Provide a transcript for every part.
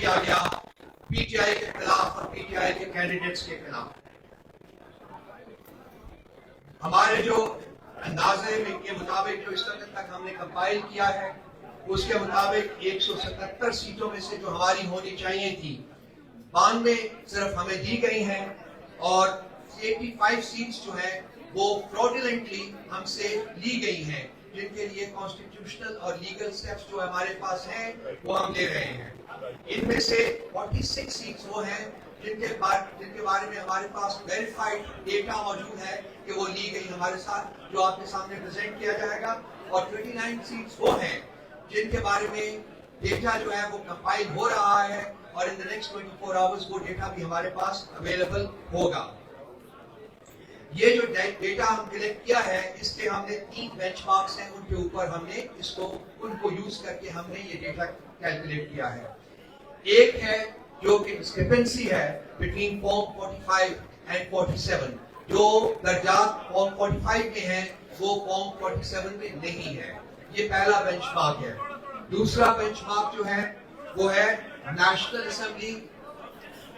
किया गया पीटीआई के खिलाफ और पीटीआई के कैंडिडेट्स के खिलाफ। हमारे जो अंदाजे के मुताबिक जो इस वक्त तक हमने कंपाइल किया है उसके मुताबिक 177 सीटों में से जो हमारी होनी चाहिए थी 92 सिर्फ हमें दी गई हैं और 85 सीट्स जो है वो फ्रॉडुलेंटली हमसे ली गई हैं, जिनके लिए कॉन्स्टिट्यूशनल और लीगल स्टेप्स जो हमारे पास हैं वो हम ले रहे हैं। इनमें से 46 सीट्स वो हैं जिनके बारे में हमारे पास वेरीफाइड डेटा मौजूद है कि वो ली गई हमारे साथ, जो आपके सामने प्रेजेंट किया जाएगा, और 29 सीट्स वो हैं जिनके बारे में डेटा जो है वो कंपाइल हो रहा है और इन द नेक्स्ट 24 आवर्स वो डेटा भी हमारे पास अवेलेबल होगा। ये जो डेटा हम कलेक्ट किया है इसके हमने 3 बेंचमार्क्स हैं, उनके ऊपर हमने उनको यूज करके हमने ये डेटा कैलकुलेट किया है। एक है जो कि डिस्क्रिपेंसी है बिटवीन फॉर्म 45 एंड 47, जो दर्जात फॉर्म 45 में हैं वो फॉर्म 47 में नहीं है। ये पहला बेंचमार्क है। दूसरा बेंचमार्क जो है वो है नेशनल असेंबली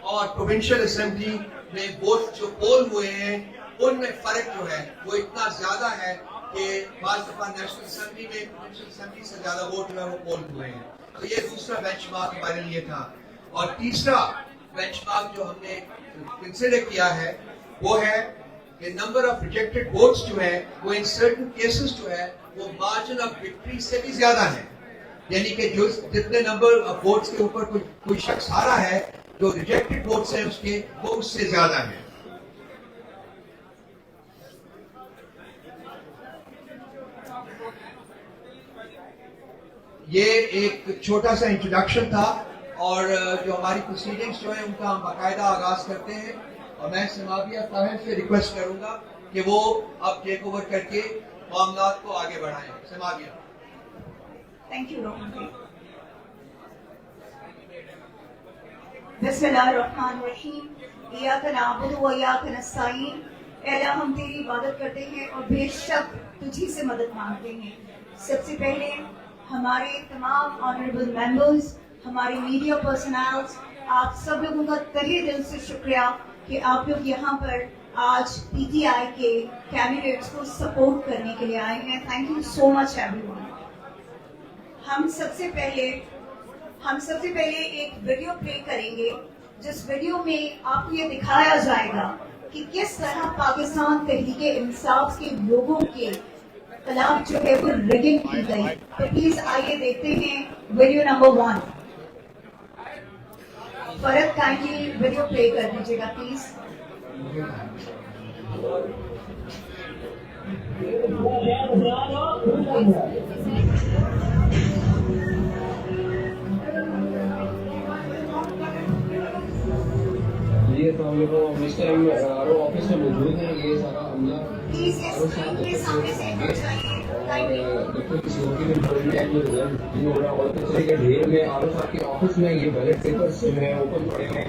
और प्रोविंशियल असेंबली में वोट जो पोल हुए हैं उनमें फर्क जो है वो इतना ज्यादा है कि बाज़ दफा नेशनल असेंबली में प्रोविंशियल असेंबली से ज्यादा वोट जो है वो पोल हुए हैं। तो ये दूसरा बेंचमार्क हमारे लिए था। और तीसरा बेंचमार्क जो हमने कंसिडर किया है वो है कि नंबर ऑफ रिजेक्टेड वोट्स जो है वो इन सर्टेन केसेस जो है वो मार्जिन ऑफ विक्ट्री से भी ज्यादा है, यानी कि जो जितने नंबर ऑफ वोट्स के ऊपर कोई शख्स हारा है, जो रिजेक्टेड वोट्स हैं उसके वो उससे ज्यादा है। ये एक छोटा सा इंट्रोडक्शन था और जो हमारी प्रोसीडिंग्स जो है उनका हम बाकायदा आगाज करते हैं और मैं समाविया ताहिर से रिक्वेस्ट करूंगा कि वो अब टेक ओवर करके मामलात को आगे बढ़ाएं। समाविया। थैंक यू रोहन जी। बिस्मिल्लाहिर्रहमानिर्रहीम। इय्याका नअबुदु व इय्याका नस्तईन। ऐ अल्लाह हम तेरी इबादत करते हैं और बेशक तुझी से मदद मांगते हैं। सबसे पहले हमारे तमाम ऑनरेबल मेंबर्स, हमारे मीडिया पर्सनल्स, आप सब लोगों का तहे दिल से शुक्रिया कि आप लोग यहाँ पर आज पीटीआई के कैंडिडेट्स को सपोर्ट करने के लिए आए हैं। Thank you so much everyone. हम सबसे पहले एक वीडियो प्ले करेंगे जिस वीडियो में आपको ये दिखाया जाएगा कि किस तरह पाकिस्तान तहरीके इंसाफ के लोगों के खिलाफ जो है वो रिगिंग की गई। तो प्लीज आइए देखते हैं video number 1। Farad kindly video play कर दीजिएगा प्लीज। ये तो हम लोग इस टाइम ऑफिस में मौजूद है। ये सारा हमला और पिछले के ढेर में आर साहब के ऑफिस में ये बैलेट पेपर्स जो है ओपन पड़े हैं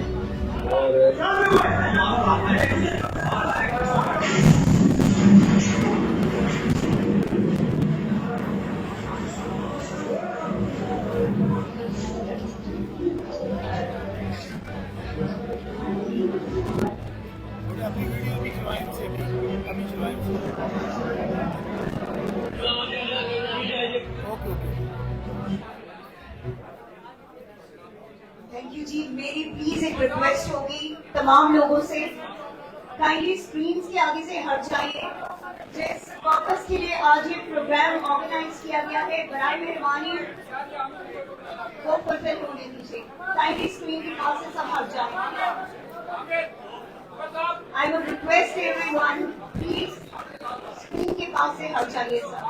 थैंक यू जी। मेरी प्लीज एक रिक्वेस्ट होगी तमाम लोगों से, काइंडली स्क्रीन के आगे से हट जाइए। जिस पर्पस के लिए आज ये प्रोग्राम ऑर्गेनाइज किया गया है बराए मेहरबानी वो फुलफिल होने दीजिए। काइंडली स्क्रीन के पास से सब हट जाए। आई would request everyone please screen के पास से हट जाइए सब।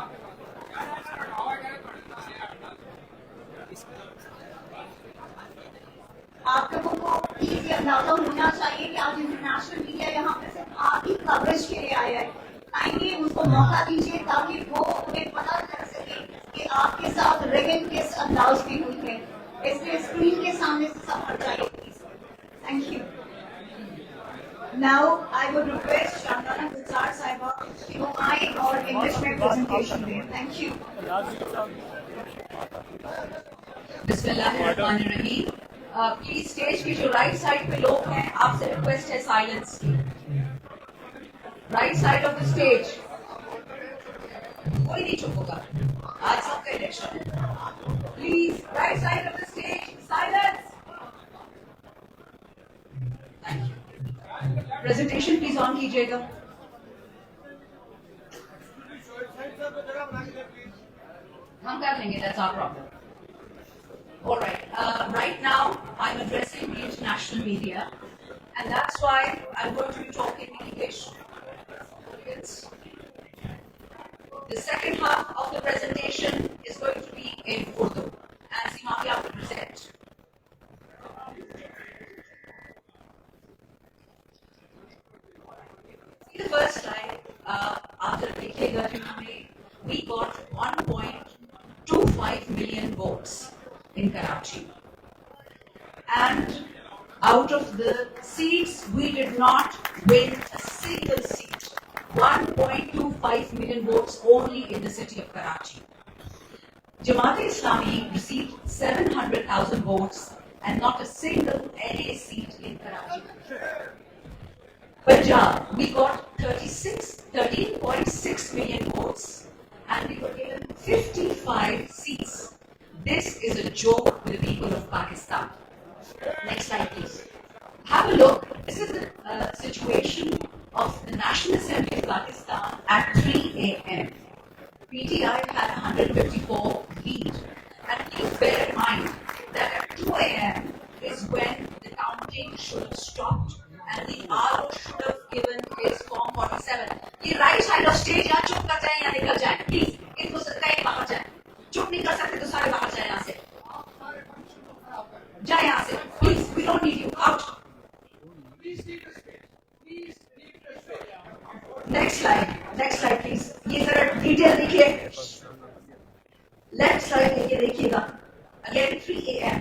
आप लोगों को प्लीज ये अंदाजा होना चाहिए कि आज इंटरनेशनल मीडिया यहाँ पे सिर्फ आपकी कवरेज के लिए आया है। आइए उनको मौका दीजिए ताकि वो उन्हें पता चल सके कि आपके साथ रिगिंग किस अंदाज में हुई है। इसलिए स्क्रीन के सामने से सब हट जाइए please. Thank you. Now I would request Shandana Gulzar साहिबा कि वो आए और इंग्लिश में प्रेजेंटेशन दें। Thank you. बिस्मिल्लाहिर्रहमानिर्रहीम। प्लीज स्टेज के जो राइट साइड पे लोग हैं आपसे रिक्वेस्ट है साइलेंस की. Right side of the stage कोई नहीं चुप होगा, आज सबका इलेक्शन है. Please right side of the stage silence. Thank you. Presentation please on कीजिएगा. हम कर लेंगे, that's our problem. All right. Right now, I'm addressing the international media, and that's why I'm going to be talking in English. The second half of the presentation is going to be in Urdu, and Simakia will present. See the first slide. After Diye, we got 1.25 million votes in Karachi. And out of the seats, we did not win a single seat. 1.25 million votes only in the city of Karachi. Jamaat-e-Islami received 700,000 votes and not a single NA seat in Karachi. Punjab, we got 13.6 million votes and we were given 55 seats. This is a joke with the people of Pakistan. Next slide, please. Have a look. This is the situation of the National Assembly of Pakistan at 3 a.m. PTI had 154 lead. And please bear in mind that at 2 a.m. is when the counting should have stopped and the RO should have given his Form 47. ये right side of stage या चुप कर जाए या निकल जाए. Please, इनको कहीं बाहर जाए. चुप नहीं कर सकते तो सारे बाहर जाए यहाँ से. जाए यहाँ से. Please, we don't need you. Out. Next slide please. ये जरा detail देखिए. Left side देखिएगा. Again 3 a.m.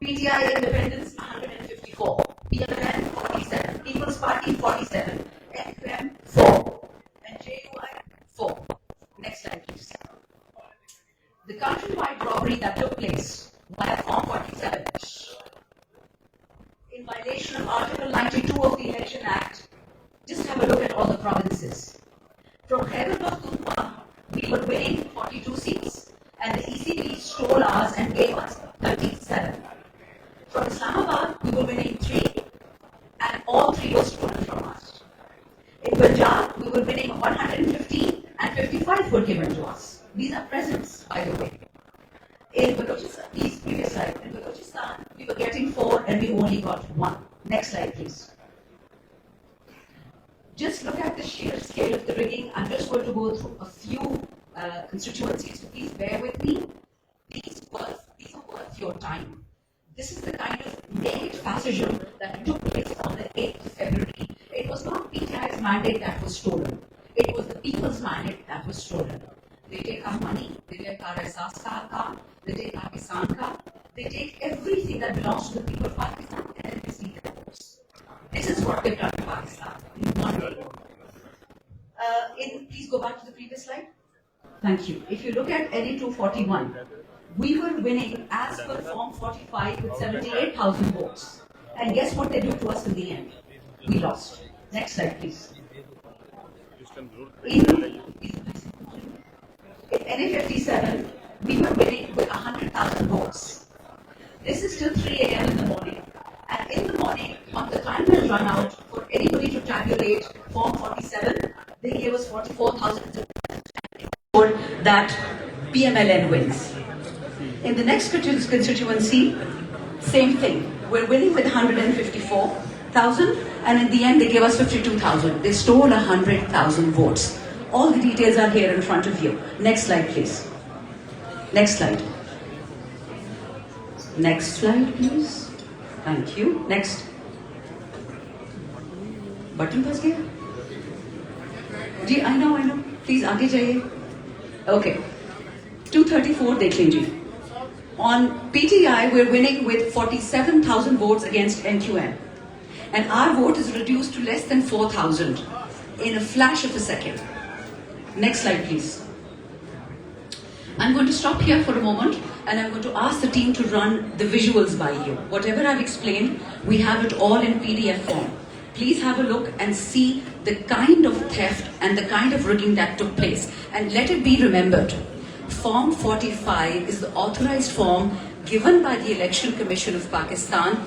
PTI Independence 154. PMN 47. People's Party 47. NQM 4. And JUI 4. Next slide please. The countrywide robbery that took place via Form 47 in violation of Article 92 of the Election Act. Just have a look at all the provinces. From Khyber Pakhtunkhwa, we were winning 42 seats, and the ECB stole ours and gave us 37. From Islamabad, we were winning 3, and all 3 were stolen from us. In Punjab, we were winning 115, and 55 were given to us. These are presents, by the way. In Balochistan, these previous slide, in Balochistan, we were getting 4 and we only got 1. Next slide, please. Just look at the sheer scale of the rigging. I'm just going to go through a few constituencies, so please bear with me. These are worth your time. This is the kind of naked fascism that took place on the 8th of February. It was not PTI's mandate that was stolen. It was the people's mandate that was stolen. They take our money, they take our Ehsaas ka, they take our Kisan ka, they take everything that belongs to the people of Pakistan and then they steal their votes. This is what they've done to Pakistan in one day. Please go back to the previous slide. Thank you. If you look at NA 241, we were winning as per Form 45 with 78,000 votes. And guess what they did to us in the end? We lost. Next slide, please. In NA 57, we were winning with 100,000 votes. This is till 3 a.m. in the morning. And in the morning, on the time has run out for anybody to tabulate Form 47, they gave us 44,000 that PMLN wins. In the next constituency, same thing. We're winning with 154,000, and in the end, they gave us 52,000. They stole 100,000 votes. All the details are here in front of you. Next slide, please. Next slide. Next slide, please. Thank you. Next. Button फंस गया? जी, I know. Please आगे जाइए. Okay. 234 देख लीजिए. On PTI, we're winning with 47,000 votes against NQM. And our vote is reduced to less than 4,000 in a flash of a second. Next slide, please. I'm going to stop here for a moment and I'm going to ask the team to run the visuals by you. Whatever I've explained, we have it all in PDF form. Please have a look and see the kind of theft and the kind of rigging that took place. And let it be remembered, Form 45 is the authorized form given by the Election Commission of Pakistan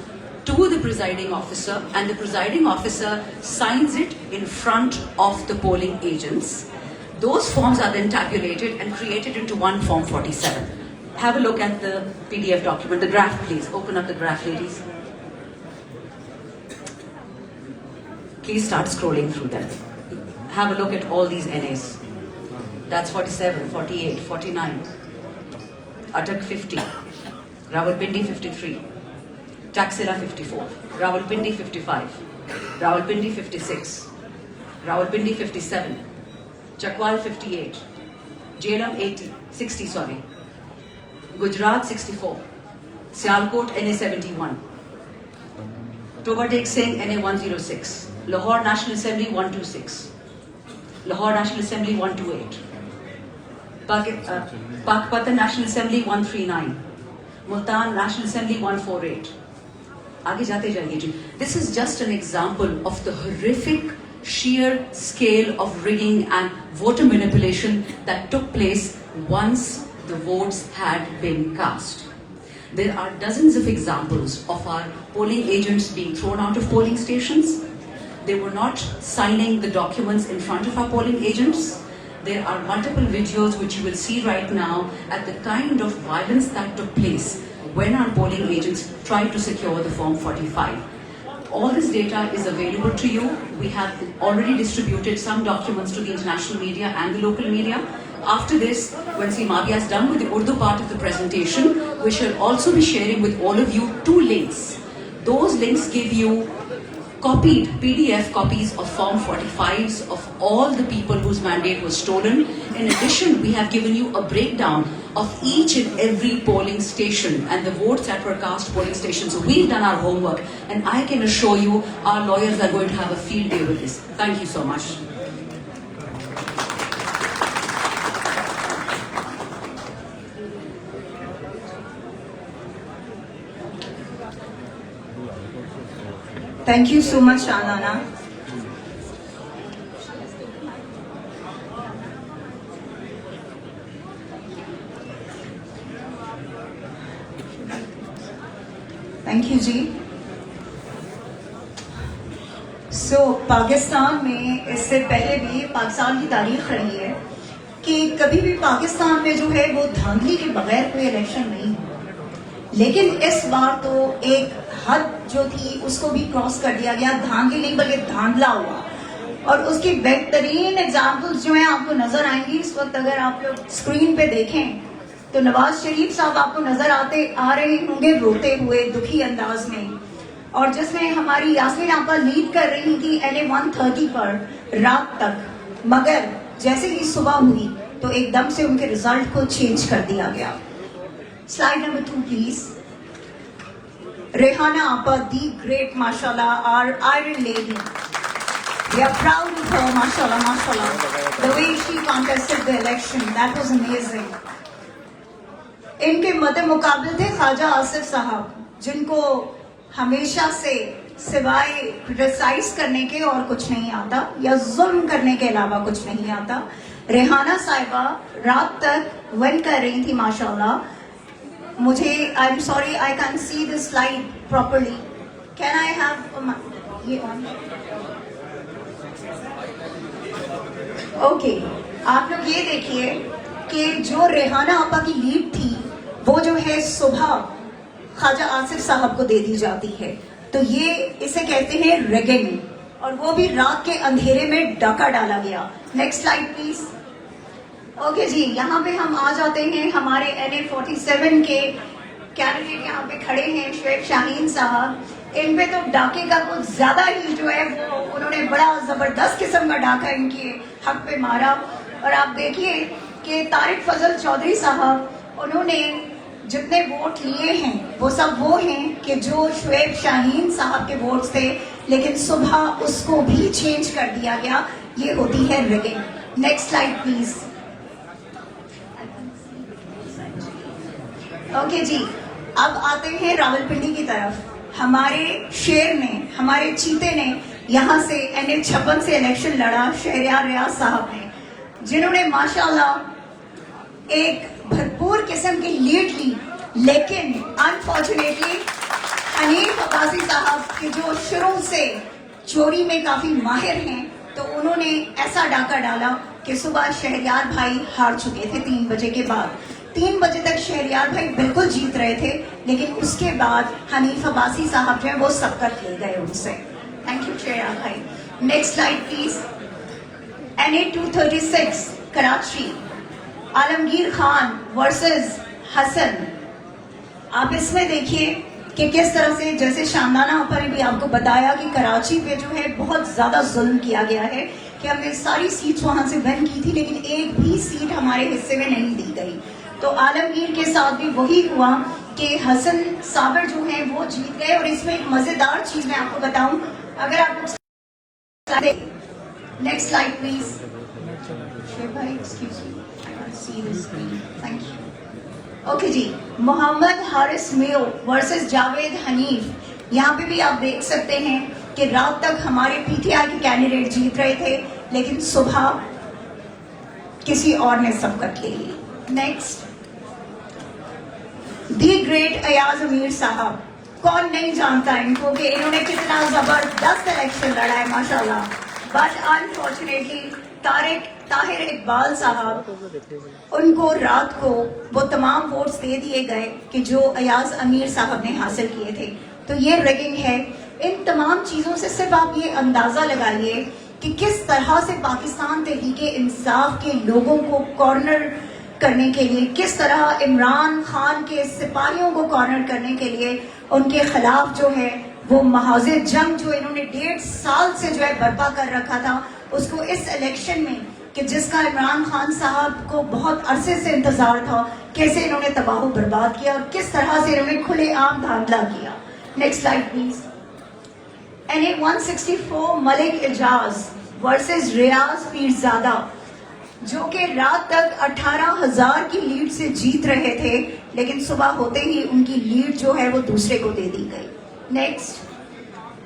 to the presiding officer, and the presiding officer signs it in front of the polling agents. Those forms are then tabulated and created into one Form 47. Have a look at the PDF document, the graph please. Open up the graph, ladies. Please start scrolling through them. Have a look at all these NAs. That's 47, 48, 49. Attak 50. Rawalpindi 53. Taxila 54. Rawalpindi 55. Rawalpindi 56. Rawalpindi 57. Chakwal 58. Jhelum 60. Gujarat 64. Sialkot NA 71. Toba Singh NA 106. Lahore National Assembly 126. Lahore National Assembly 128. Pakpatan National Assembly 139. Multan National Assembly 148. आगे जाते जाइए जी. This is just an example of the horrific sheer scale of rigging and voter manipulation that took place once the votes had been cast. There are dozens of examples of our polling agents being thrown out of polling stations. They were not signing the documents in front of our polling agents. There are multiple videos which you will see right now at the kind of violence that took place when our polling agents tried to secure the Form 45. All this data is available to you. We have already distributed some documents to the international media and the local media. After this, when Mavia is done with the Urdu part of the presentation, we shall also be sharing with all of you 2 links. Those links give you copied PDF copies of Form 45s of all the people whose mandate was stolen. In addition, we have given you a breakdown of each and every polling station and the votes that were cast polling stations. So we've done our homework, and I can assure you our lawyers are going to have a field day with this. Thank you so much. Thank you so much, Anana. Thank you, जी. पाकिस्तान में इससे पहले भी पाकिस्तान की तारीख रही है कि कभी भी पाकिस्तान में जो है वो धांधली के बगैर कोई इलेक्शन नहीं हुआ, लेकिन इस बार तो एक हद जो थी उसको भी क्रॉस कर दिया गया. धांधली नहीं बल्कि धांधला हुआ, और उसकी बेहतरीन एग्जाम्पल्स जो हैं आपको नजर आएंगी. इस वक्त अगर आप लोग स्क्रीन पे देखें तो नवाज शरीफ साहब आपको नजर आ रहे होंगे रोते हुए दुखी अंदाज में, और जिसमें हमारी यास्मीन आपा लीड कर रही थी NA 130 पर रात तक, मगर जैसे ही सुबह हुई तो एकदम से उनके रिजल्ट को चेंज कर दिया गया. Slide number 2 please. रेहाना आपा, दी ग्रेट, माशाल्लाह, our iron lady. We are proud of her, mashallah, mashallah. The way she contested the election, that was amazing. इनके मद्दे मुकाबले थे ख्वाजा आसिफ साहब, जिनको हमेशा से सिवाय क्रिटिसाइज करने के और कुछ नहीं आता या जुल्म करने के अलावा कुछ नहीं आता. रेहाना साहिबा रात तक विन कर रही थी माशाल्लाह. मुझे I am sorry I can see this slide properly. Can I have ये ऑन? ओके, आप लोग ये देखिए कि जो रेहाना आपा की लीड थी वो जो है सुबह ख्वाजा आसिफ साहब को दे दी जाती है. तो ये इसे कहते हैं रिगिंग, और वो भी रात के अंधेरे में डाका डाला गया. Next slide please. ओके जी, यहाँ पे हम आ जाते हैं हमारे NA 47 के कैंडिडेट यहाँ पे खड़े हैं, शुएब शाहीन साहब. इन पे तो डाके का कुछ ज्यादा ही जो है वो उन्होंने बड़ा जबरदस्त किस्म का डाका इनके हक पे मारा. और आप देखिए कि तारिक फजल चौधरी साहब, उन्होंने जितने वोट लिए हैं वो सब वो हैं कि जो शुएब शाहीन साहब के वोट्स थे, लेकिन सुबह उसको भी चेंज कर दिया गया. ये होती है rigging. Next slide please. Okay जी, अब आते हैं रावलपिंडी की तरफ. हमारे शेर ने, हमारे चीते ने यहाँ से NH56 से इलेक्शन लड़ा, शहरयार रियाज साहब ने, जिन्होंने माशाल्लाह एक भरपूर किस्म की लीड ली. लेकिन अनफॉर्चुनेटली हनीफ अब्बासी साहब के जो शुरू से चोरी में काफी माहिर हैं, तो उन्होंने ऐसा डाका डाला कि सुबह शहरयार भाई हार चुके थे 3 बजे के बाद. 3 बजे तक शहरयार भाई बिल्कुल जीत रहे थे, लेकिन उसके बाद हनीफ अब्बासी साहब जो है वो सबकत ले गए उनसे. थैंक यू शहरयार भाई. Next slide please. NA236 Karachi, Alamgir Khan versus Hassan. आप इसमें देखिए कि किस तरह से, जैसे शानदाना ऊपर ने भी आपको बताया कि कराची पे जो है बहुत ज्यादा जुल्म किया गया है, कि हमने सारी सीट्स वहां से विन की थी, लेकिन एक भी सीट हमारे हिस्से में नहीं दी गई. तो आलमगीर के साथ भी वही हुआ कि हसन साबर जो है वो जीत गए. और इसमें एक मजेदार चीज मैं आपको बताऊं, अगर आप नेक्स्ट स्लाइड प्लीज. भाई excuse me, I can't see the screen. Thank you. Okay जी, मोहम्मद हारिस मेयो वर्सेस जावेद हनीफ. यहाँ पे भी आप देख सकते हैं कि रात तक हमारे PTI के कैंडिडेट जीत रहे थे, लेकिन सुबह किसी और ने सबकत ले ली. नेक्स्ट, दी ग्रेट अयाज अमीर साहब. कौन नहीं जानता इनको कि इन्होंने कितना जबरदस्त इलेक्शन लड़ा है माशाल्लाह. बट अनफॉर्चुनेटली ताहिर इकबाल साहब, उनको रात को वो तमाम वोट्स दे दिए गए कि जो अयाज अमीर साहब ने हासिल किए थे. तो ये रिगिंग है. इन तमाम चीजों से सिर्फ आप ये अंदाजा लगाइए कि किस तरह से पाकिस्तान तहरीक इंसाफ के लोगों को कॉर्नर करने के लिए, किस तरह इमरान खान के सिपाहियों को कॉर्नर करने के लिए उनके खिलाफ जो है वो महाज़े जंग जो इन्होंने 1.5 साल से जो है बर्पा कर रखा था, उसको इस इलेक्शन में, कि जिसका इमरान खान साहब को बहुत अरसे से इंतजार था, कैसे इन्होंने तबाह बर्बाद किया और किस तरह से इन्होंने खुलेआम धांधला किया. Next slide please. NA164 Malik Ejaz versus Riaz Pirzada, जो कि रात तक 18,000 की लीड से जीत रहे थे, लेकिन सुबह होते ही उनकी लीड जो है वो दूसरे को दे दी गई. Next,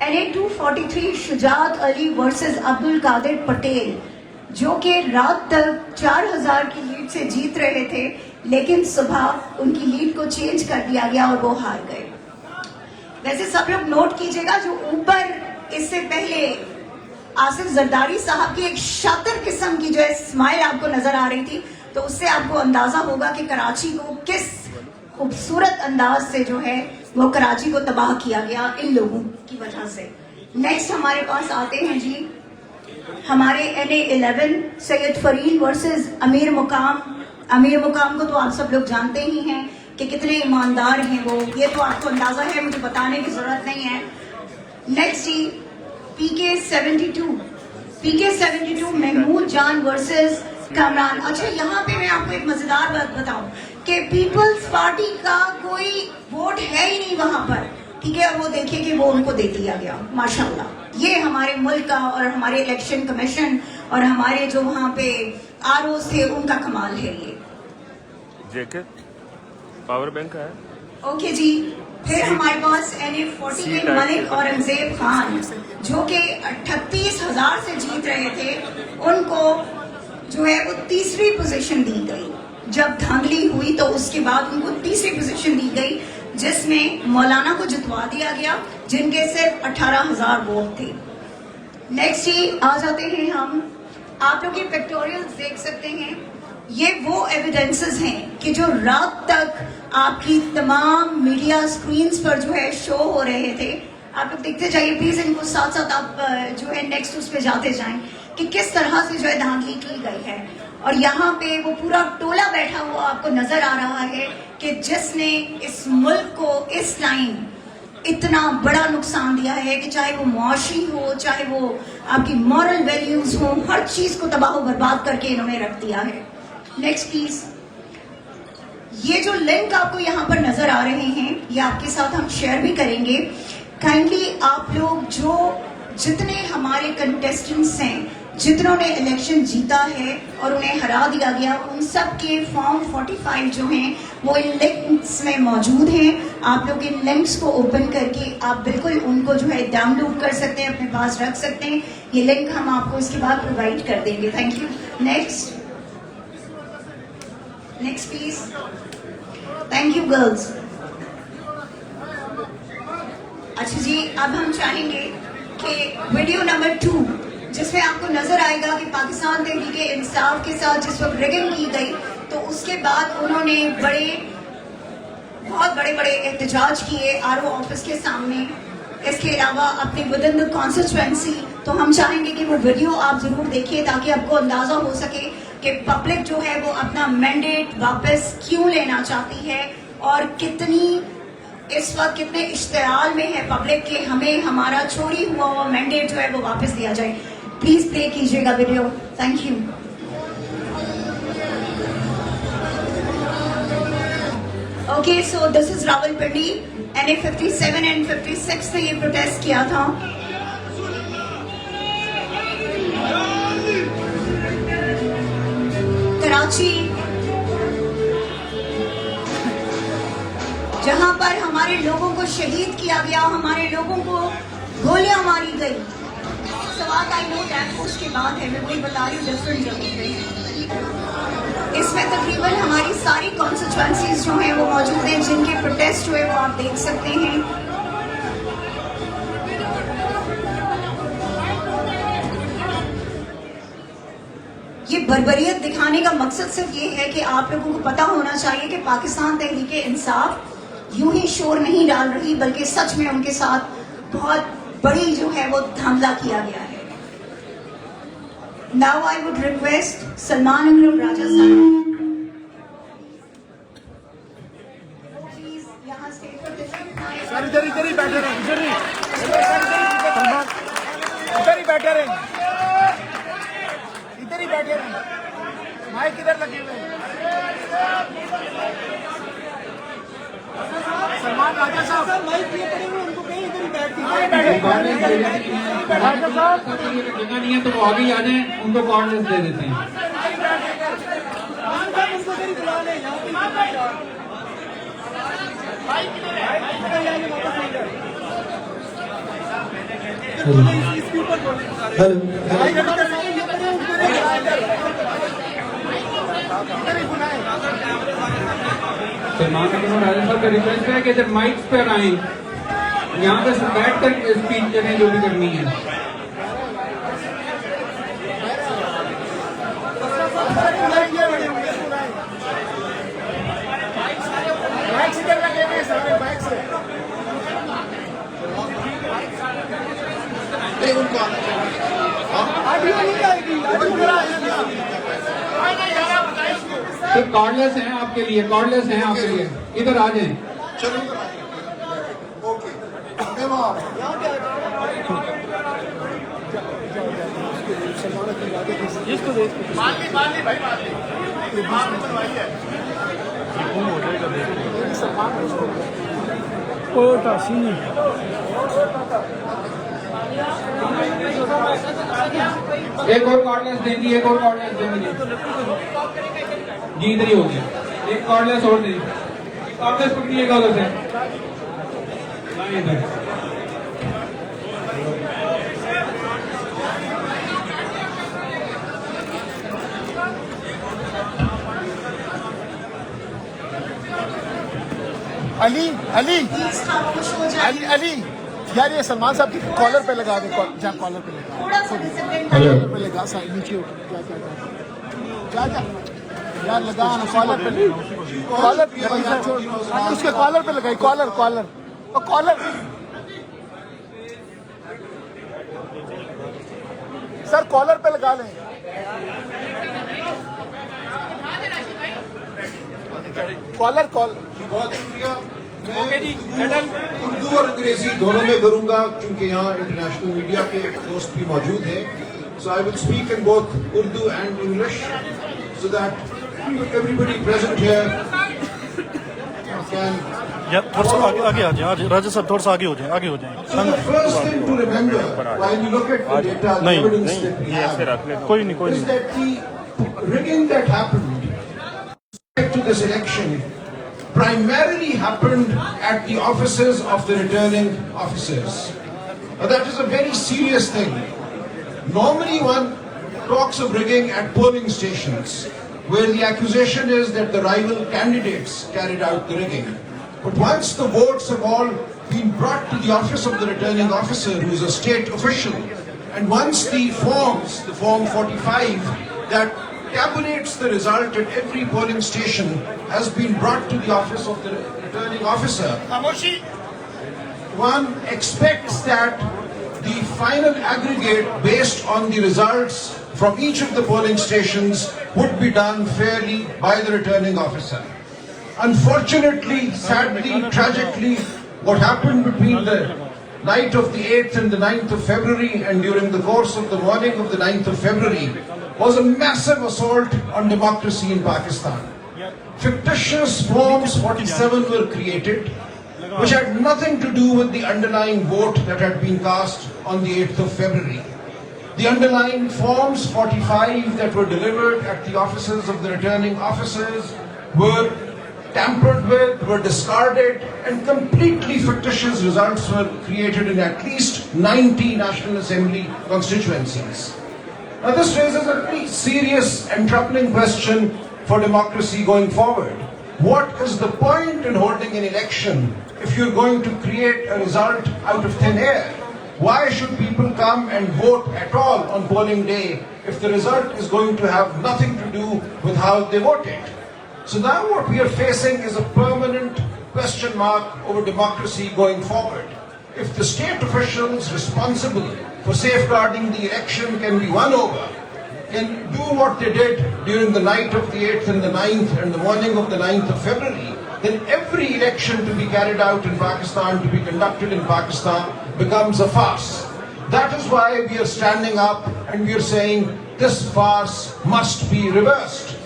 NA243 Shujaat Ali versus Abdul Qadir Patel, जो कि रात तक 4,000 की लीड से जीत रहे थे, लेकिन सुबह उनकी लीड को चेंज कर दिया गया और वो हार गए. वैसे सब लोग नोट कीजिएगा, जो ऊपर इससे पहले आसिफ जरदारी साहब की एक शातिर किस्म की जो है स्माइल आपको नजर आ रही थी, तो उससे आपको अंदाजा होगा कि कराची को किस खूबसूरत अंदाज से जो है वो कराची को तबाह किया गया इन लोगों की वजह से. नेक्स्ट हमारे पास आते हैं जी हमारे NA11 सैयद फरील वर्सेस अमीर मुकाम. अमीर मुकाम को तो आप सब लोग जानते ही हैं कि कितने ईमानदार हैं वो, ये तो आपको अंदाजा है, मुझे बताने की जरूरत नहीं है. नेक्स्ट जी PK72 महमूद जान वर्सेस कामरान. अच्छा, यहाँ पे मैं आपको एक मजेदार बात बताऊं कि पीपल्स पार्टी का कोई वोट है ही नहीं वहां पर, ठीक है, और वो देखिए कि वो उनको दे दिया गया. माशाल्लाह, ये हमारे मुल्क का और हमारे इलेक्शन कमीशन और हमारे जो वहां पे ROs थे उनका कमाल है. ये जेके पावर बैंक है. ओके जी, फिर हमारे पास NA40 में मलिक औरंगजेब खान, जो कि 38,000 से जीत रहे थे, उनको जो है वो तीसरी पोजीशन दी गई. जब धांधली हुई तो उसके बाद उनको तीसरी पोजीशन दी गई, जिसमें मौलाना को जितवा दिया गया, जिनके सिर्फ 18,000 वोट थे. नेक्स्ट ही आ जाते हैं हम, आप लोग ये पिक्टोरियल्स देख सकते हैं, ये वो एविडेंसेस हैं कि जो रात तक आपकी तमाम मीडिया स्क्रीन्स पर जो है शो हो रहे थे. आप लोग देखते जाइए प्लीज, इनको साथ साथ आप जो है नेक्स्ट उस पे जाते जाएं कि किस तरह से जो है धांधली की गई है. और यहाँ पे वो पूरा टोला बैठा हुआ आपको नजर आ रहा है कि जिसने इस मुल्क को इस टाइम इतना बड़ा नुकसान दिया है कि चाहे वो मुआशी हो, चाहे वो आपकी मॉरल वैल्यूज हो, हर चीज को तबाह बर्बाद करके इन्होंने रख दिया है. Next please. ये जो लिंक आपको यहाँ पर नजर आ रहे हैं, ये आपके साथ हम शेयर भी करेंगे. काइंडली आप लोग जो जितने हमारे कंटेस्टेंट्स हैं जितनों ने इलेक्शन जीता है और उन्हें हरा दिया गया, उन सब के फॉर्म 45 जो हैं वो इन लिंक्स में मौजूद हैं. आप लोग इन लिंक्स को ओपन करके आप बिल्कुल उनको जो है डाउनलोड कर सकते हैं, अपने पास रख सकते हैं. ये लिंक हम आपको इसके बाद प्रोवाइड कर देंगे. Thank you. Next please. Thank you girls. अच्छा जी, अब हम चाहेंगे कि वीडियो नंबर 2 जिसमें आपको नजर आएगा कि पाकिस्तान तहरीक इंसाफ के साथ जिस वक्त रिगिंग की गई तो उसके बाद उन्होंने बहुत बड़े एहतजाज किए आरओ ऑफिस के सामने. इसके अलावा अपने विद इन द कॉन्स्टिट्यूएंसी. तो हम चाहेंगे कि वो वीडियो आप जरूर देखिए ताकि आपको अंदाजा हो सके कि पब्लिक जो है वो अपना मैंडेट वापस क्यों लेना चाहती है और इस वक्त कितने इश्तियाल में है पब्लिक के हमें हमारा चोरी हुआ मैंडेट जो है वो वापस दिया जाए. प्लीज प्ले कीजिएगा video. Thank you. Okay, so this is Rawalpindi. NA 57 and 56 से ये प्रोटेस्ट किया था. कराची जहां पर हमारे लोगों को शहीद किया गया, हमारे लोगों को गोलियां मारी गई. सवाल आई नो दैट पोस्ट की बात है, मैं वही बता रही हूँ डिफरेंट जगह पे. इसमें तकरीबन हमारी सारी कॉन्स्टिट्यूएंसीज जो हैं वो मौजूद हैं जिनके प्रोटेस्ट हुए वो आप देख सकते हैं. ये बर्बरियत दिखाने का मकसद सिर्फ ये है कि आप लोगों को पता होना चाहिए कि पाकिस्तान तहरीक इंसाफ यूं ही शोर नहीं डाल रही बल्कि सच में उनके साथ बहुत बड़ी जो है वो धांधला किया गया है. Now I would request Salman Akram Raja साहब यहाँ स्टेज पर तशरीफ लाएं. सर इधर ही बैठे रहे, इधर ही बैठे रहे, इधर ही बैठे रहे. माइक इधर लगे हुए हैं. सलमान राजा साहब माइक लिए पड़े हुए, उनको कहीं इधर ही बैठ राजा साहब जगह नहीं है तो वो आगे ही आ जाए, उनको कॉर्नर्स दे देते हैं. सलमान अकरम राजा साहब का रिक्वेस्ट है कि जब माइक्स पर आए यहाँ पे बैठ कर स्पीच करें जो भी करनी है. सिर्फ कॉर्डलेस हैं आपके लिए, कॉर्डलेस हैं आपके लिए, इधर आ जाएं. चलो ओके. एक और कॉर्डलेस देंगी, एक और कॉर्डलेस देंगी जी. इधर ही हो गया. एक कॉर्डलेस और देंगे. कॉर्डलेस पकड़िएगा उधर से. इधर अली अली अली अली यार ये सलमान साहब की कॉलर पे लगा दे. जहाँ कॉलर पे लगा, थोड़ा सा डिसिप्लिन. कॉलर पे लगा, साइड नीचे क्या यार लगा ना कॉलर पे. कॉलर उसके कॉलर पे लगाई. कॉलर और कॉलर सर कॉलर पे लगा लें. कॉलर बहुत शुक्रिया. मैं उर्दू और अंग्रेजी दोनों में करूंगा क्योंकि यहाँ इंटरनेशनल मीडिया के दोस्त भी मौजूद हैं. So I will speak in both Urdu and English so that everybody present here can. या थोड़ा सा आगे आ जाए राजा साहब, थोड़ा सा आगे हो जाए So the first thing to remember while you look at the data, the evidence that we have, कोई नहीं is that the rigging that happened to this election primarily happened at the offices of the returning officers. Now that is a very serious thing. Normally one talks of rigging at polling stations, where the accusation is that the rival candidates carried out the rigging. But once the votes have all been brought to the office of the returning officer, who is a state official, and once the forms, the Form 45, that tabulates the result at every polling station has been brought to the office of the returning officer, one expects that the final aggregate based on the results from each of the polling stations would be done fairly by the returning officer. Unfortunately, sadly, tragically, what happened between the night of the 8th and the 9th of February and during the course of the morning of the 9th of February was a massive assault on democracy in Pakistan. Fictitious Forms 47 were created, which had nothing to do with the underlying vote that had been cast on the 8th of February. The underlying Forms 45 that were delivered at the offices of the returning officers were tampered with, were discarded, and completely fictitious results were created in at least 90 National Assembly constituencies. Now this raises a very serious and troubling question for democracy going forward. What is the point in holding an election if you're going to create a result out of thin air? Why should people come and vote at all on polling day if the result is going to have nothing to do with how they voted? So now what we are facing is a permanent question mark over democracy going forward. If the state officials responsible for safeguarding the election can be won over, can do what they did during the night of the 8th and the 9th and the morning of the 9th of February, then every election to be carried out in Pakistan, to be conducted in Pakistan, becomes a farce. That is why we are standing up and we are saying this farce must be reversed.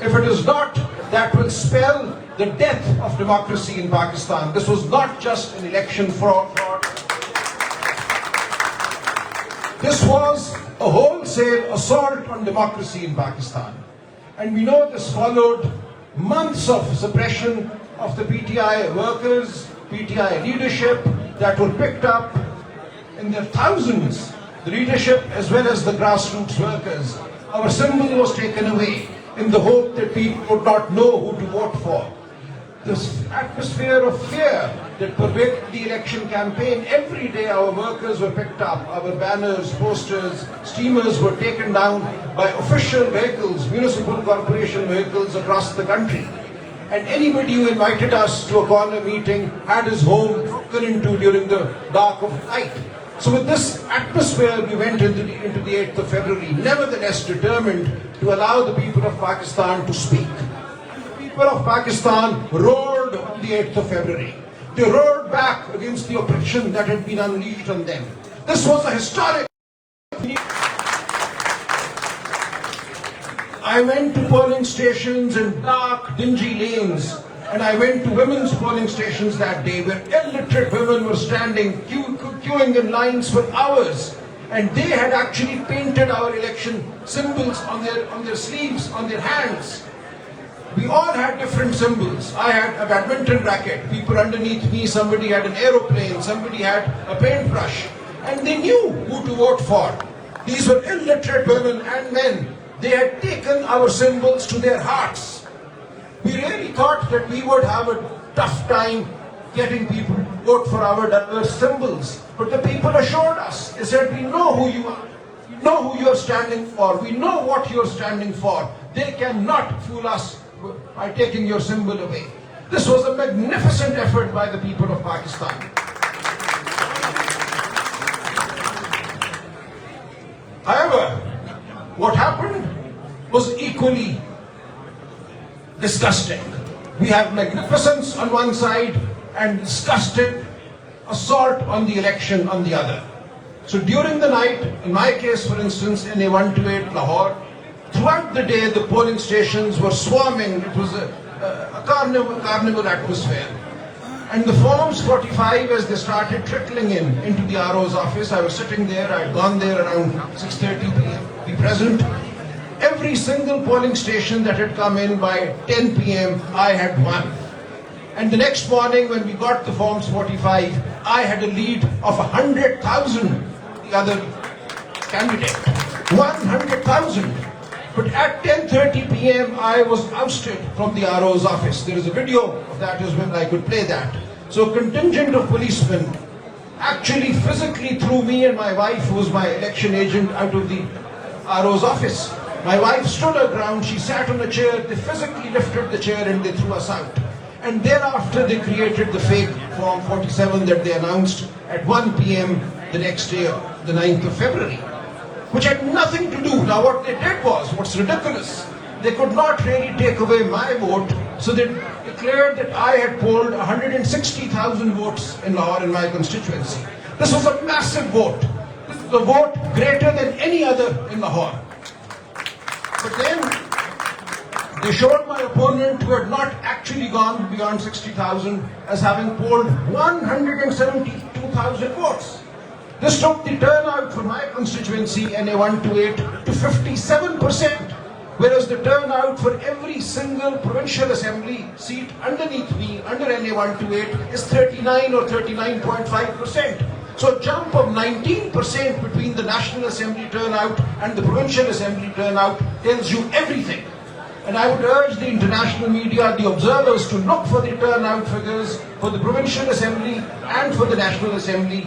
If it is not, that will spell the death of democracy in Pakistan. This was not just an election fraud. This was a wholesale assault on democracy in Pakistan. And we know this followed months of suppression of the PTI workers, PTI leadership that were picked up in their thousands, the leadership as well as the grassroots workers. Our symbol was taken away in the hope that people would not know who to vote for. This atmosphere of fear that pervaded the election campaign, every day our workers were picked up, our banners, posters, streamers were taken down by official vehicles, municipal corporation vehicles across the country. And anybody who invited us to a corner meeting had his home broken into during the dark of night. So with this atmosphere, we went into the 8th of February, nevertheless determined to allow the people of Pakistan to speak. The people of Pakistan roared on the 8th of February. They roared back against the oppression that had been unleashed on them. This was a historic. I went to polling stations in dark, dingy lanes, and I went to women's polling stations that day where illiterate women were standing, queuing in lines for hours, and they had actually painted our election symbols on their sleeves, on their hands. We all had different symbols. I had a badminton racket, people underneath me, somebody had an aeroplane, somebody had a paintbrush, and they knew who to vote for. These were illiterate women and men. They had taken our symbols to their hearts. We really thought that we would have a tough time getting people to vote for our diverse symbols. But the people assured us, they said, we know who you are. We know who you are standing for. We know what you are standing for. They cannot fool us by taking your symbol away. This was a magnificent effort by the people of Pakistan. However, what happened was equally disgusting. We have magnificence on one side and disgusted assault on the election on the other. So during the night, in my case for instance, in A128 Lahore, throughout the day the polling stations were swarming. It was a a carnival atmosphere. And the forms 45, as they started trickling into the RO's office, I was sitting there, I had gone there around 6:30 p.m. be present. Every single polling station that had come in by 10 p.m., I had won. And the next morning when we got the forms 45, I had a lead of 100,000, the other candidate. 100,000. But at 10:30 p.m., I was ousted from the RO's office. There is a video of that as well, I could play that. So a contingent of policemen actually physically threw me and my wife, who was my election agent, out of the RO's office. My wife stood her ground, she sat on a chair, they physically lifted the chair and they threw us out. And thereafter they created the fake Form 47 that they announced at 1 p.m. the next day, the 9th of February, which had nothing to do. Now what they did was, what's ridiculous, they could not really take away my vote, so they declared that I had polled 160,000 votes in Lahore in my constituency. This was a massive vote. This was a vote greater than any other in Lahore. But then they showed my opponent, who had not actually gone beyond 60,000, as having polled 172,000 votes. This took the turnout for my constituency, NA 128, to 57%, whereas the turnout for every single provincial assembly seat underneath me, under NA 128, is 39 or 39.5%. So a jump of 19% between the National Assembly turnout and the Provincial Assembly turnout tells you everything. And I would urge the international media, the observers, to look for the turnout figures for the Provincial Assembly and for the National Assembly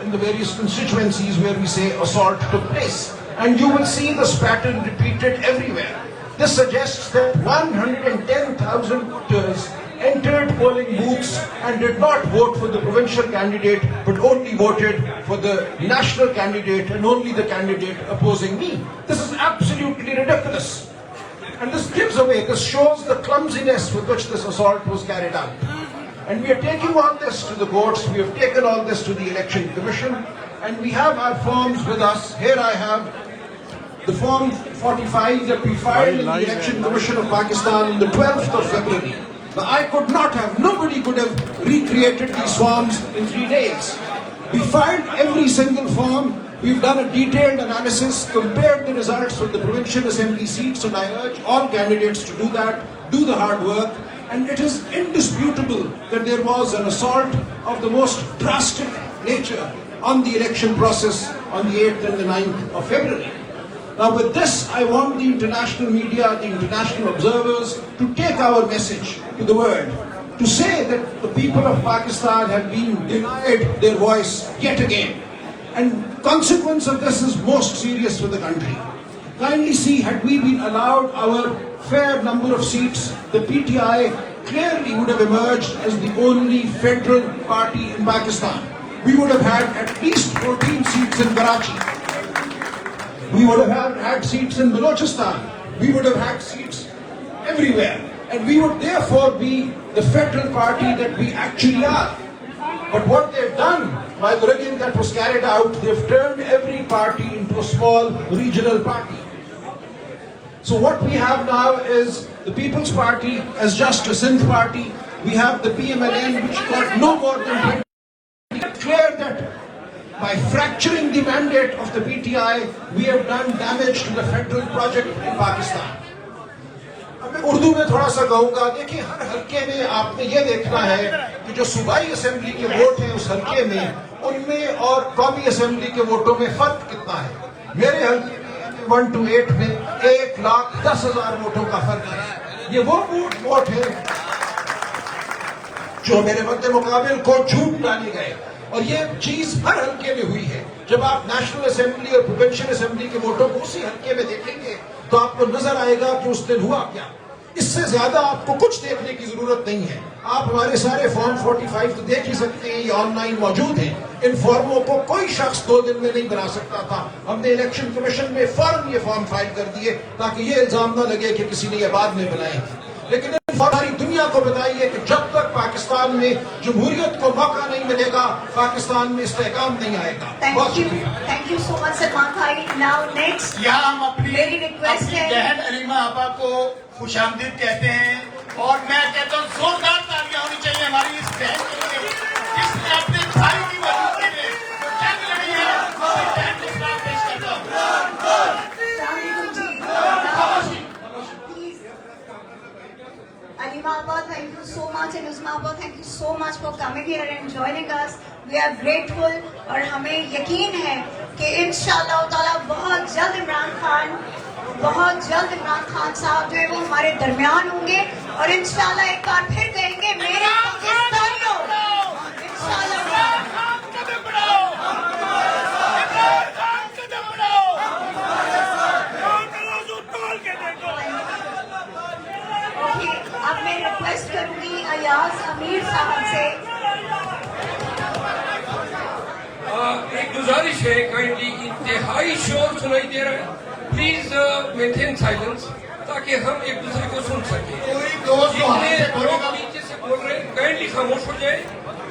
in the various constituencies where we say assault took place. And you will see this pattern repeated everywhere. This suggests that 110,000 voters entered polling booths and did not vote for the provincial candidate, but only voted for the national candidate and only the candidate opposing me. This is absolutely ridiculous. And this shows the clumsiness with which this assault was carried out. And we are taking all this to the courts, we have taken all this to the Election Commission, and we have our forms with us. Here I have the Form 45 that we filed in the Election Commission of Pakistan on the 12th of February. Now, nobody could have recreated these forms in 3 days. We filed every single form. We've done a detailed analysis, compared the results from the provincial assembly seats, and I urge all candidates to do that, do the hard work. And it is indisputable that there was an assault of the most drastic nature on the election process on the 8th and the 9th of February. Now with this, I want the international media, the international observers to take our message to the world, to say that the people of Pakistan have been denied their voice yet again. And consequence of this is most serious for the country. Kindly see, had we been allowed our fair number of seats, the PTI clearly would have emerged as the only federal party in Pakistan. We would have had at least 14 seats in Karachi. We would have had seats in Balochistan. We would have had seats everywhere. And we would therefore be the federal party that we actually are. But what they've done, by the rigging that was carried out, they've turned every party into a small regional party. So what we have now is the People's Party as just a Sindh party. We have the PMLN, which got no more than 20. It's clear that by fracturing the mandate of the PTI, we have done damage to the federal project in Pakistan. मैं उर्दू में थोड़ा सा कहूँगा, देखिए हर हल्के में आपने ये देखना है कि जो सूबाई असेंबली के वोट हैं उस हल्के में, उनमें और कौमी असेंबली के वोटों में फर्क कितना है। मेरे हल्के में 128 में 1,10,000 वोटों का फर्क है। ये वो वोट है जो मेरे मद्दे मुकाबिल को झूठ डाले गए, और ये चीज हर हल्के में हुई है। जब आप नेशनल असेंबली और प्रोविंशियल असेंबली के वोटों को उसी हल्के में देखेंगे तो आपको नजर आएगा कि उस दिन हुआ क्या। इससे ज्यादा आपको कुछ देखने की जरूरत नहीं है। आप हमारे सारे फॉर्म 45 तो देख ही सकते हैं, ये ऑनलाइन मौजूद हैं। इन फॉर्मों को कोई शख्स 2 दिन में नहीं बना सकता था। हमने इलेक्शन कमीशन में फौरन ये फॉर्म फाइल कर दिए ताकि ये इल्जाम न लगे कि किसी ने ये बाद में बनाए। लेकिन सारी दुनिया को बताइए कि जब तक पाकिस्तान में जमहूरियत को मौका नहीं मिलेगा, पाकिस्तान में इस्तेहकाम नहीं आएगा। Thank you so much Salman भाई। नाउ नेक्स्ट यहाँ हम अपनी मेरी रिक्वेस्ट है, बहन अलीमा आपा को खुशामदीद कहते हैं और मैं कहता हूँ जोरदार तालियां होनी चाहिए हमारी इस बहन के लिए, जिसने अपने भाई की मौजूदगी में जो जंग लड़ी है, उसी बहन के खिलाफ पेश करता हूँ। Alima Abba, thank you so much, and Usma Abba, thank you so much for coming here and joining us. We are grateful और हमें यकीन है कि इंशाअल्लाह ताला बहुत जल्द इमरान खान साहब जो है वो हमारे दरमियान होंगे और इंशाअल्लाह एक बार फिर कहेंगे मेरे पाकिस्तानियों, इंशाअल्लाह। अब मैं रिक्वेस्ट करूंगी अयाज अमीर साहब से। एक गुजारिश है, काइंडली इंतहाई शोर सुनाई दे रहा है, प्लीज मेंटेन साइलेंस ताकि हम एक दूसरे को सुन सकें। जितने लोग नीचे से बोल रहे हैं काइंडली खामोश हो जाए,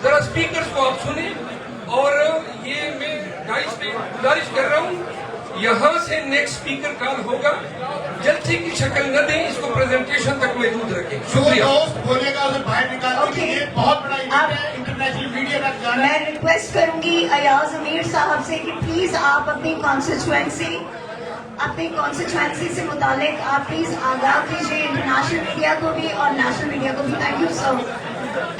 जरा स्पीकर्स को आप सुने। और ये मैं गाइस पे गुजारिश कर रहा हूँ, यहाँ से नेक्स्ट स्पीकर कॉल होगा, जल्दी की शक्ल न दें, इसको प्रेजेंटेशन तक महदूद रखें। शुक्रिया। बोलेगा उसे बाहर निकालने, ये बहुत बड़ा इवेंट है, इंटरनेशनल मीडिया तक जाना है। मैं रिक्वेस्ट करूंगी अयाज अमीर साहब से कि प्लीज आप अपनी कॉन्स्टिट्यूएंसी से मुतालिक आप प्लीज आगाह कीजिए इंटरनेशनल मीडिया को भी और नेशनल मीडिया को भी। Thank you sir.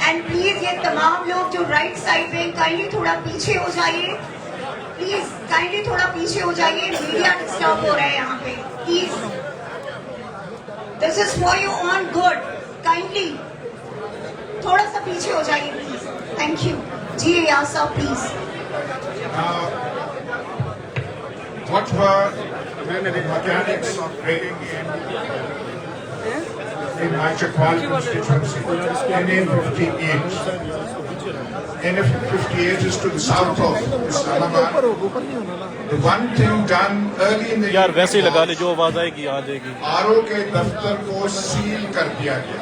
And please ये तमाम लोग जो राइट साइड पे काइंडली थोड़ा पीछे हो जाइए, प्लीज काइंडली थोड़ा पीछे हो जाइए, मीडिया डिस्टर्ब हो रहा है यहाँ पे। Please, this is for you on good, kindly थोड़ा सा पीछे हो जाइए प्लीज। थैंक यू जी। अयाज साहब please. What were the mechanics of breaking in my Chakwal constituency in N58? N58 is to the south of Islamabad. The one thing done early in the यार evening वैसे ही लगा ले, was जो आवाज आएगी आ जाएगी। RO के दफ्तर को सील कर दिया गया.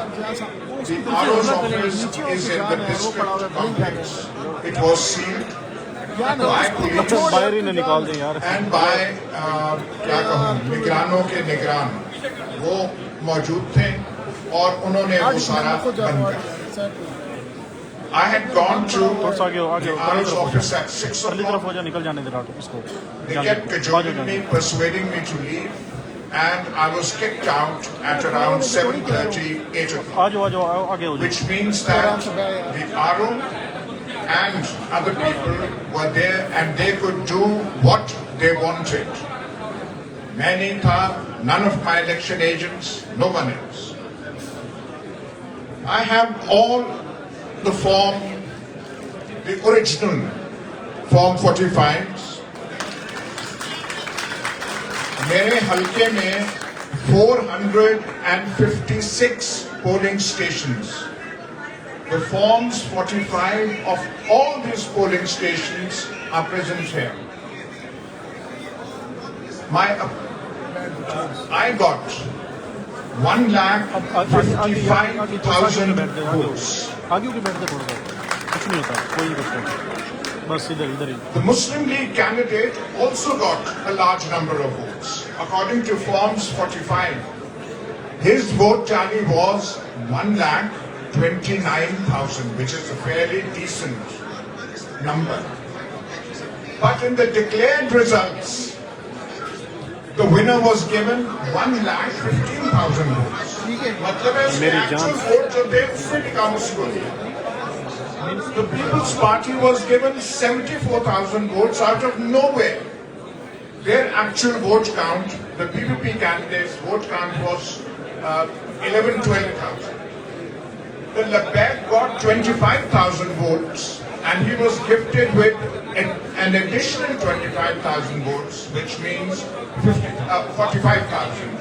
The RO's office is in the district complex. It was sealed. बाहर ही न निकाल दें यार। And by क्या कहूँ, निगरानों के निगरान वो मौजूद थे और उन्होंने वो सारा बंद कर दिया। I had gone to the RO's office at 6 o'clock. They kept cajoling me, persuading me to leave, and I was kicked out at around 7:30, 8 o'clock. Which means that the RO and other people were there and they could do what they wanted. Many thought, none of my election agents, no one else. I have all the form, the original Form 45s. मेरे हल्के में 456 polling stations. The forms 45 of all these polling stations are present here. I got 1,55,000 votes. The Muslim League candidate also got a large number of votes. According to forms 45, his vote tally was 1,29,000, which is a fairly decent number. But in the declared results, the winner was given 1,15,000 votes. मतलब है उसके actual vote जो थे उससे भी कम उसको दिया. The People's Party was given 74,000 votes out of nowhere. Their actual vote count, the PPP candidates' vote count was 11,000-12,000. The Labbaik got 25,000 votes and he was gifted with an additional 25,000 votes, which means 45,000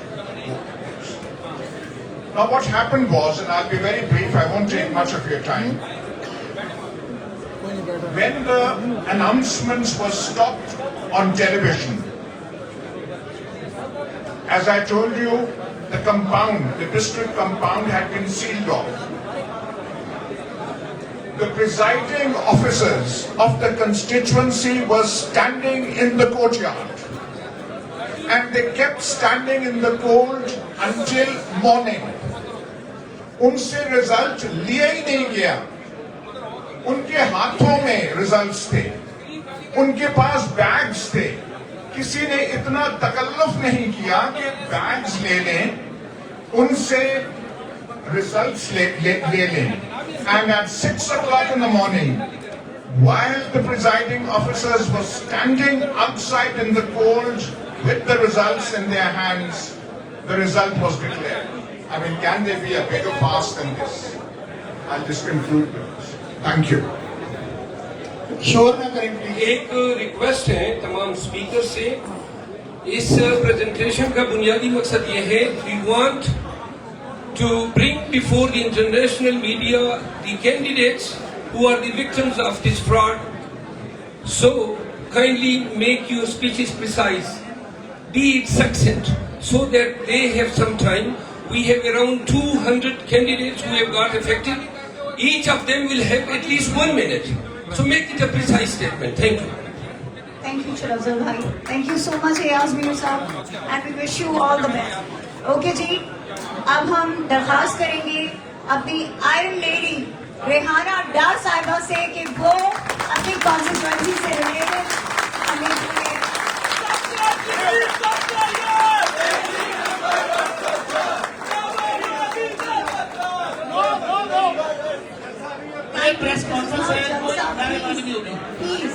votes. Now what happened was, and I'll be very brief, I won't take much of your time. When the announcements were stopped on television, as I told you, the compound, the district compound had been sealed off. The presiding officers of the constituency were standing in the courtyard. And they kept standing in the cold until morning. ان سے result لیا ہی نہیں گیا. ان کے ہاتھوں میں results تھے, ان کے پاس bags تھے. کسی نے اتنا تکلف نہیں کیا کہ بیگز لے لیں, ان سے ریزلٹس لے لیں. And at 6 o'clock in the morning, while the presiding officers were standing outside in the cold with the results in their hands, the result was declared. I mean, can there be a bigger fast than this? I'll just conclude with this. Thank you. شور نہ کریں please. ایک request ہے تمام speaker سے. اس presentation کا بنیادی مقصد یہ ہے, we want to bring before the international media the candidates who are the victims of this fraud. So kindly make your speeches precise, be it succinct, so that they have some time. We have around 200 candidates who have got affected. Each of them will have at least 1 minute. So make it a precise statement. Thank you. Thank you, Shrazal bhai. Thank you so much, Ayaz Mir sahab, and we wish you all the best. Okay ji, اب ہم درخواست کریں گے اپنی iron lady Rehana Dar صاحبہ سے کہ وہ اپنی کانسٹیچوئنسی سے ریلیٹڈ ہمیں پریس کانفرنس ہے, کوئی نعرے بازی نہیں ہوگی. پلیز.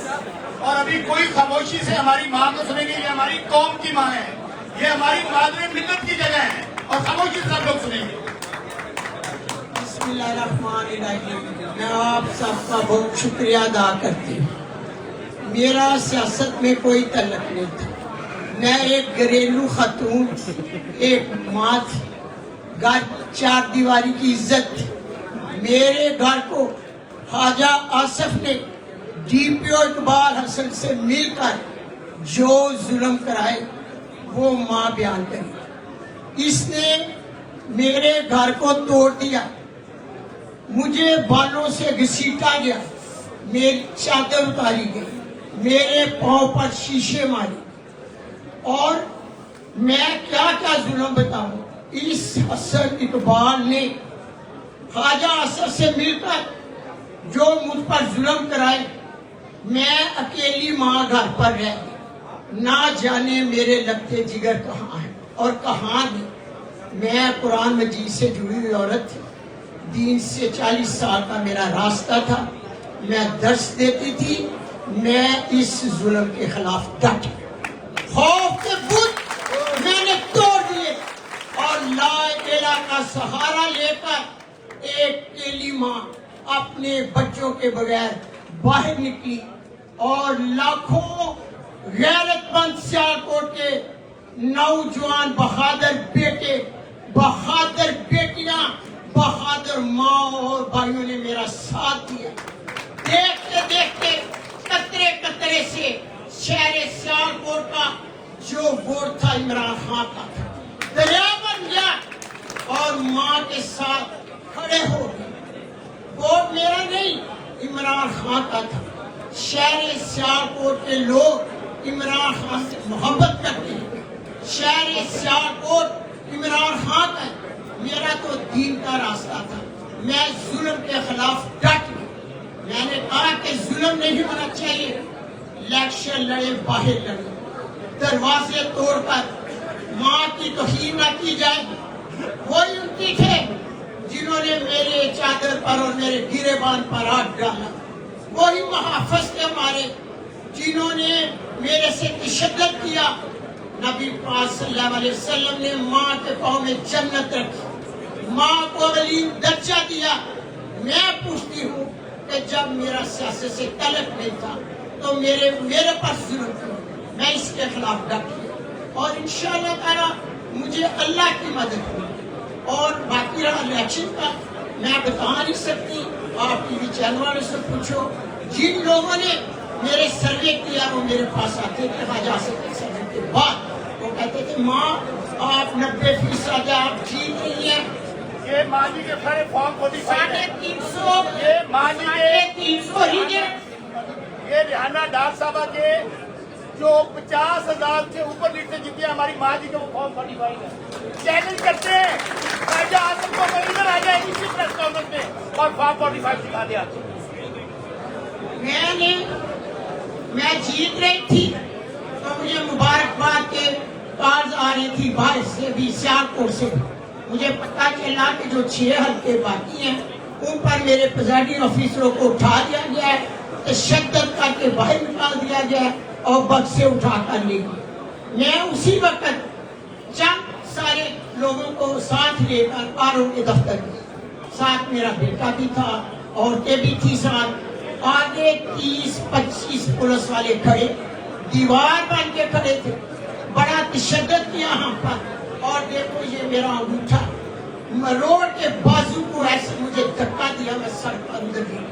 اور ابھی کوئی خاموشی سے ہماری ماں کو سنیں گے. یہ ہماری قوم کی ماں ہے, یہ ہماری مادر ملت کی جگہ ہے, اور خاموشی سے سب لوگ سنیں گے. بسم اللہ الرحمن الرحیم. میں آپ سب کا بہت شکریہ ادا کرتی ہوں. میرا سیاست میں کوئی تعلق نہیں تھا. میں ایک گھریلو خاتون, ایک ماں تھی. گھر 4 دیواری کی عزت تھی. میرے گھر کو خواجہ آصف نے ڈی پی او اقبال حسن سے مل کر جو ظلم کرائے وہ ماں بیان کری. اس نے میرے گھر کو توڑ دیا, مجھے بالوں سے گھسیٹا گیا, میری چادر اتاری گئی, میرے پاؤں پر شیشے مارے, اور میں کیا کیا ظلم بتاؤں. اس حسن اقبال نے خواجہ آصف سے مل کر جو مجھ پر ظلم کرائے, میں اکیلی ماں گھر پر رہ گئی. نہ جانے میرے لگتے جگر کہاں ہیں اور کہاں نہیں. میں قرآن مجید سے جڑی ہوئی عورت تھی. دین سے 40 سال کا میرا راستہ تھا. میں درس دیتی تھی. میں اس ظلم کے خلاف ڈٹ, خوف کے بت میں نے توڑ دیے, اور لا الہ کا سہارا لے کر ایک اکیلی ماں اپنے بچوں کے بغیر باہر نکلی. اور لاکھوں غیرت مند سیالکوٹ کے نوجوان بہادر بیٹے, بہادر بیٹیاں, بہادر ماں اور بھائیوں نے میرا ساتھ دیا. دیکھتے دیکھتے قطرے قطرے سے شہر سیالکوٹ کا جو ووٹ تھا عمران خان کا تھا, دریا بن گیا, اور ماں کے ساتھ کھڑے ہو گئے. ووٹ میرا نہیں, عمران خان کا تھا. شہر سیالکوٹ کے لوگ عمران خان سے محبت کرتے ہیں. شہر سیالکوٹ عمران خان کا ہے. میرا تو دین کا راستہ تھا. میں ظلم کے خلاف ڈٹ گئی. میں نے کہا کہ ظلم نہیں ہونا چاہیے. الیکشن لڑے, باہر لڑے, دروازے توڑ کر ماں کی توہین نہ کی جائے. وہی انتی تھے جنہوں نے میرے چادر پر اور میرے گریبان پر ہاتھ ڈالا. وہی محافظ تھے ہمارے جنہوں نے میرے سے تشدد کیا. نبی پاک صلی اللہ علیہ وسلم نے ماں کے پاؤں میں جنت رکھی, ماں کو علی درجہ دیا. میں پوچھتی ہوں کہ جب میرا سیاست سے تعلق نہیں تھا تو میرے پر ظلم کیا. میں اس کے خلاف ڈٹی, اور انشاءاللہ تعالیٰ مجھے اللہ کی مدد ہوئی. اور باقی رہا الیکشن کا, میں بتا نہیں سکتی. آپ ٹی وی چینل والے سے پوچھو. جن لوگوں نے میرے سروے کیا وہ میرے پاس آتے تھے خواجہ سے سروے کے بعد. وہ کہتے تھے ماں آپ 90% آپ جیت رہی ہیں. یہ ماضی کے سارے فارم کو 350 یہ ماضی کے 350 ہی یہ ریحانہ ڈار صاحبہ کے जो 50,000 से ऊपर लीटर जीती है हमारी माँ जी, जो वो फॉर्म 45 है, चैलेंज करते हैं राजा आजम को, वो इधर आ जाए इसी प्रेस कॉन्फ्रेंस में और फॉर्म 45 दिखा दे आज। मैं जीत रही थी तो मुझे मुबारकबाद के कार्ड आ रही थी बाहर से भी, सियालकोट से। मुझे पता चला कि जो 6 हल्के बाकी हैं उन पर मेरे प्रिजाइडिंग ऑफिसरों को उठा दिया गया है, तशद्दुद करके बाहर निकाल दिया गया है और बक्स से उठा कर ले गए। मैं उसी वक्त चंद सारे लोगों को साथ लेकर आरोप के दफ्तर गई, साथ मेरा बेटा भी था, औरतें भी थी साथ, आगे 30-25 पुलिस वाले खड़े, दीवार बन के खड़े थे, बड़ा तशद्दुद किया हम पर। और देखो ये मेरा अंगूठा, रोड के बाजू को ऐसे मुझे धक्का दिया, मैं सड़क पर अंदर गिरी।